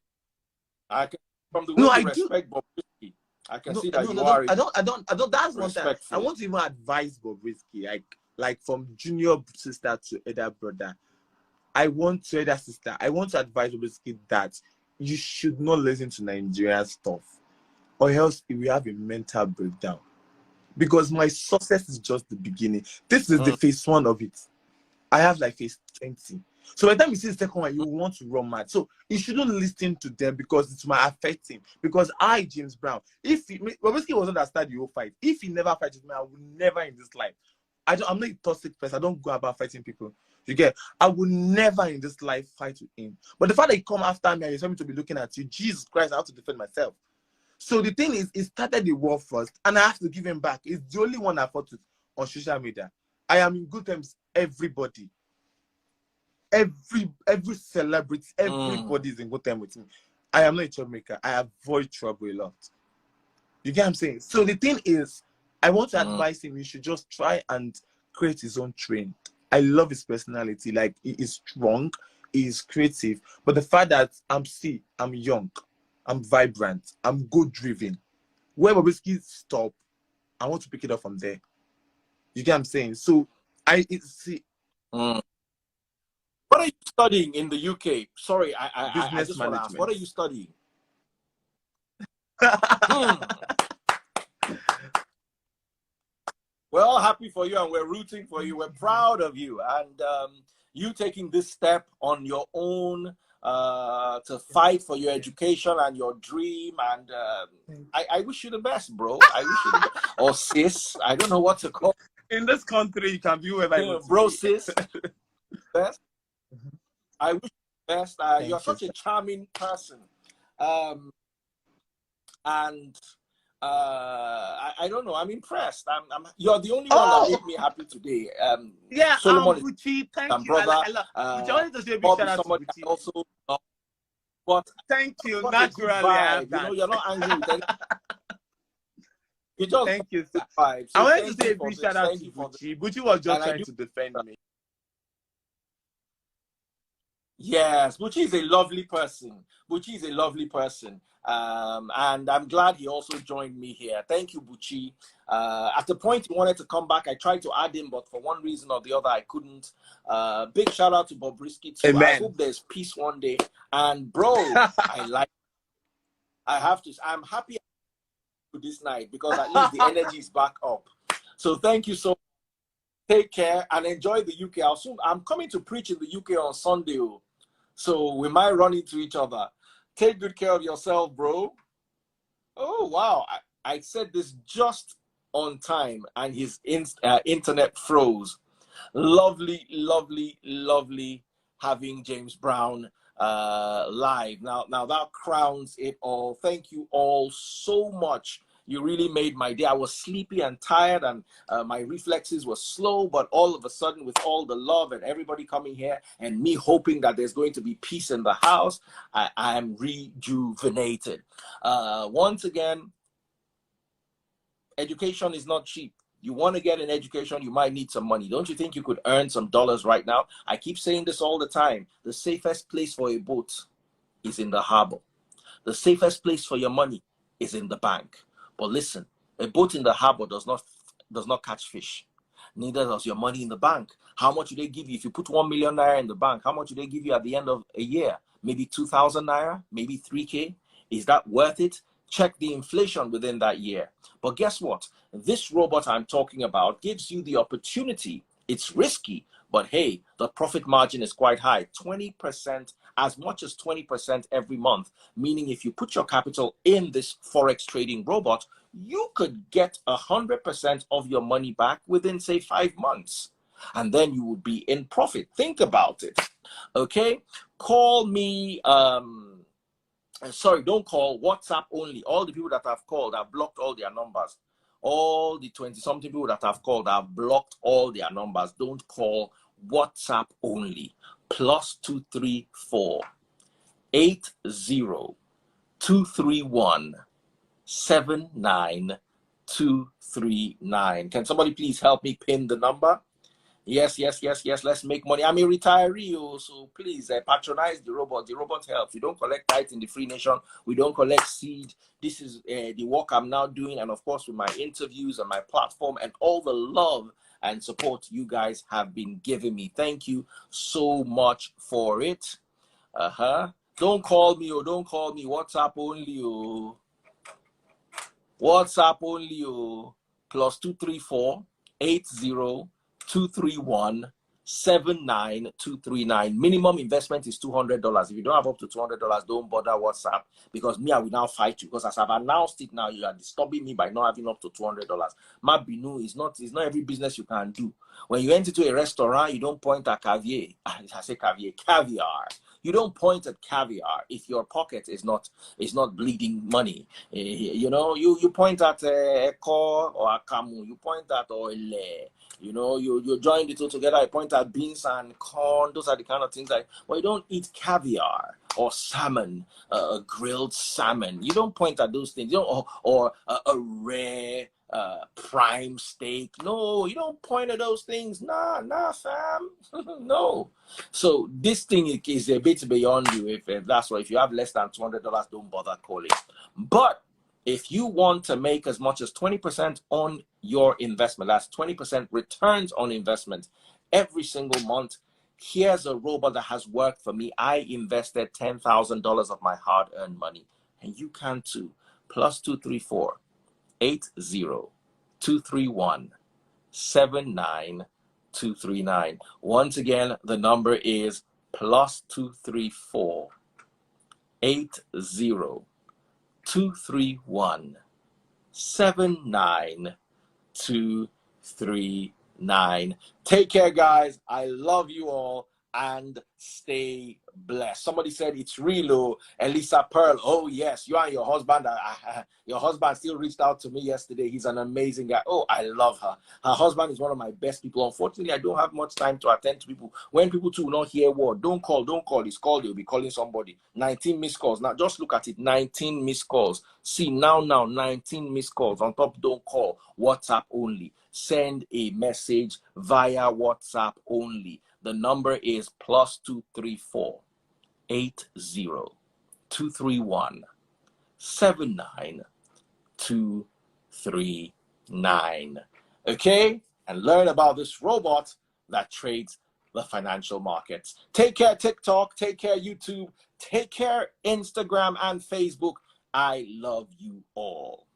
From the way you respect Bobrisky, I can see that you are. I don't. That's one thing. I want to even advise Bobrisky, like from junior sister to elder brother. I want to advise Bobrisky that you should not listen to Nigerian stuff, or else you will have a mental breakdown. Because my success is just the beginning. This is the phase 1 of it. I have like phase 20. So by the time you see the second one, you want to run mad. So you shouldn't listen to them because it might affect him. Because James Brown, Bobrisky was not that start the whole fight. If he never fights me, I will never in this life I'm not a toxic person. I don't go about fighting people. You get? I will never in this life fight with him. But the fact that he come after me and you tell me to be looking at you, Jesus Christ, I have to defend myself. So the thing is, he started the war first, and I have to give him back. He's the only one I fought with on social media. I am in good terms. Everybody, every celebrity, everybody is in good terms with me. I am not a troublemaker. I avoid trouble a lot. You get what I'm saying? So the thing is, I want to advise him. He should just try and create his own train. I love his personality. Like, he is strong, he is creative. But the fact that I'm young, I'm vibrant, I'm goal-driven. Where Bobrisky stop, I want to pick it up from there. You get what I'm saying? So see. What are you studying in the UK? Sorry, I just want to ask. What are you studying? We're all happy for you and we're rooting for you. We're proud of you. And you taking this step on your own to fight for your education and your dream. And I wish you the best, bro. I wish you the best. Or sis. I don't know what to call. In this country, you can be whoever you want. Bro, sis. Best. I wish you the best. You're such a charming person. I don't know. I'm impressed. You're the only one that made me happy today. Yeah, Solomon, Gucci, thank you. Brother, I wanted to say a big Bob shout is out to somebody Gucci. also. But thank you. what Naturally, a good I have vibe. that. You know, you're not angry with anything. You just thank you, sir. Vibe. So I wanted to say a big shout out to Gucci. Gucci was just trying to defend me. Yes, Bucci is a lovely person. Bucci is a lovely person. And I'm glad he also joined me here. Thank you, Bucci. At the point he wanted to come back, I tried to add him, but for one reason or the other, I couldn't. Big shout out to Bobrisky too. Amen. I hope there's peace one day. And bro, I'm happy this night because at least the energy is back up. So thank you so much. Take care and enjoy the UK. I'm coming to preach in the UK on Sunday. So we might run into each other. Take good care of yourself, bro. Oh, wow. I said this just on time and his internet froze. Lovely, lovely, lovely having James Brown live. Now that crowns it all. Thank you all so much. You really made my day. I was sleepy and tired and my reflexes were slow, but all of a sudden with all the love and everybody coming here and me hoping that there's going to be peace in the house, I am rejuvenated. Once again, education is not cheap. You want to get an education, you might need some money. Don't you think you could earn some dollars right now? I keep saying this all the time. The safest place for a boat is in the harbor. The safest place for your money is in the bank. But listen, a boat in the harbor does not catch fish. Neither does your money in the bank. How much do they give you? If you put 1 million naira in the bank, how much do they give you at the end of a year? Maybe 2,000 naira, maybe 3K. Is that worth it? Check the inflation within that year. But guess what? This robot I'm talking about gives you the opportunity. It's risky, but hey, the profit margin is quite high, 20%, as much as 20% every month. Meaning if you put your capital in this Forex trading robot, you could get 100% of your money back within, say, 5 months. And then you would be in profit. Think about it. Okay? Call me, sorry, don't call, WhatsApp only. All the people that I've called, I've blocked all their numbers. All the 20-something people that I've called, I've blocked all their numbers. Don't call, WhatsApp only. +234 80 231 79239. Can somebody please help me pin the number? Yes. Let's make money. I'm a retiree, so please patronize the robot. The robot helps. We don't collect tithes in the Free Nation. We don't collect seed. This is the work I'm now doing, and of course with my interviews and my platform and all the love and support you guys have been giving me. Thank you so much for it. Don't call me. WhatsApp only. WhatsApp only. +234 80 231 79239. Minimum investment is $200. If you don't have up to $200, don't bother WhatsApp, because me, I will now fight you. Because as I've announced it now, you are disturbing me by not having up to $200. Mabinu is not every business you can do. When you enter to a restaurant, you don't point at caviar. I say caviar. You don't point at caviar if your pocket is not bleeding money. You know, you point at a core or a camu. You point at oil. You know, you join the two together. You point at beans and corn. Those are the kind of things that. Well, you don't eat caviar or salmon, grilled salmon. You don't point at those things. You don't, or a rare prime steak. No, you don't point at those things. Nah, fam. No. So this thing is a bit beyond you. If that's what, if you have less than $200, don't bother calling. But if you want to make as much as 20% on your investment, that's 20% returns on investment every single month, here's a robot that has worked for me. I invested $10,000 of my hard-earned money, and you can too. +234 80-231 79239. Once again, the number is +234 80-231 79239. Take care, guys. I love you all, and stay blessed. Somebody said it's real, Elisa Pearl. Oh yes, you and your husband. Your husband still reached out to me yesterday. He's an amazing guy. Oh, I love her. Her husband is one of my best people. Unfortunately, I don't have much time to attend to people. When people too will not hear word, don't call. He's called. You'll be calling somebody. 19 missed calls. Now just look at it. 19 missed calls. See now 19 missed calls. On top, don't call. WhatsApp only. Send a message via WhatsApp only. The number is +234 80-231 79239. Okay? And learn about this robot that trades the financial markets. Take care, TikTok. Take care, YouTube. Take care, Instagram and Facebook. I love you all.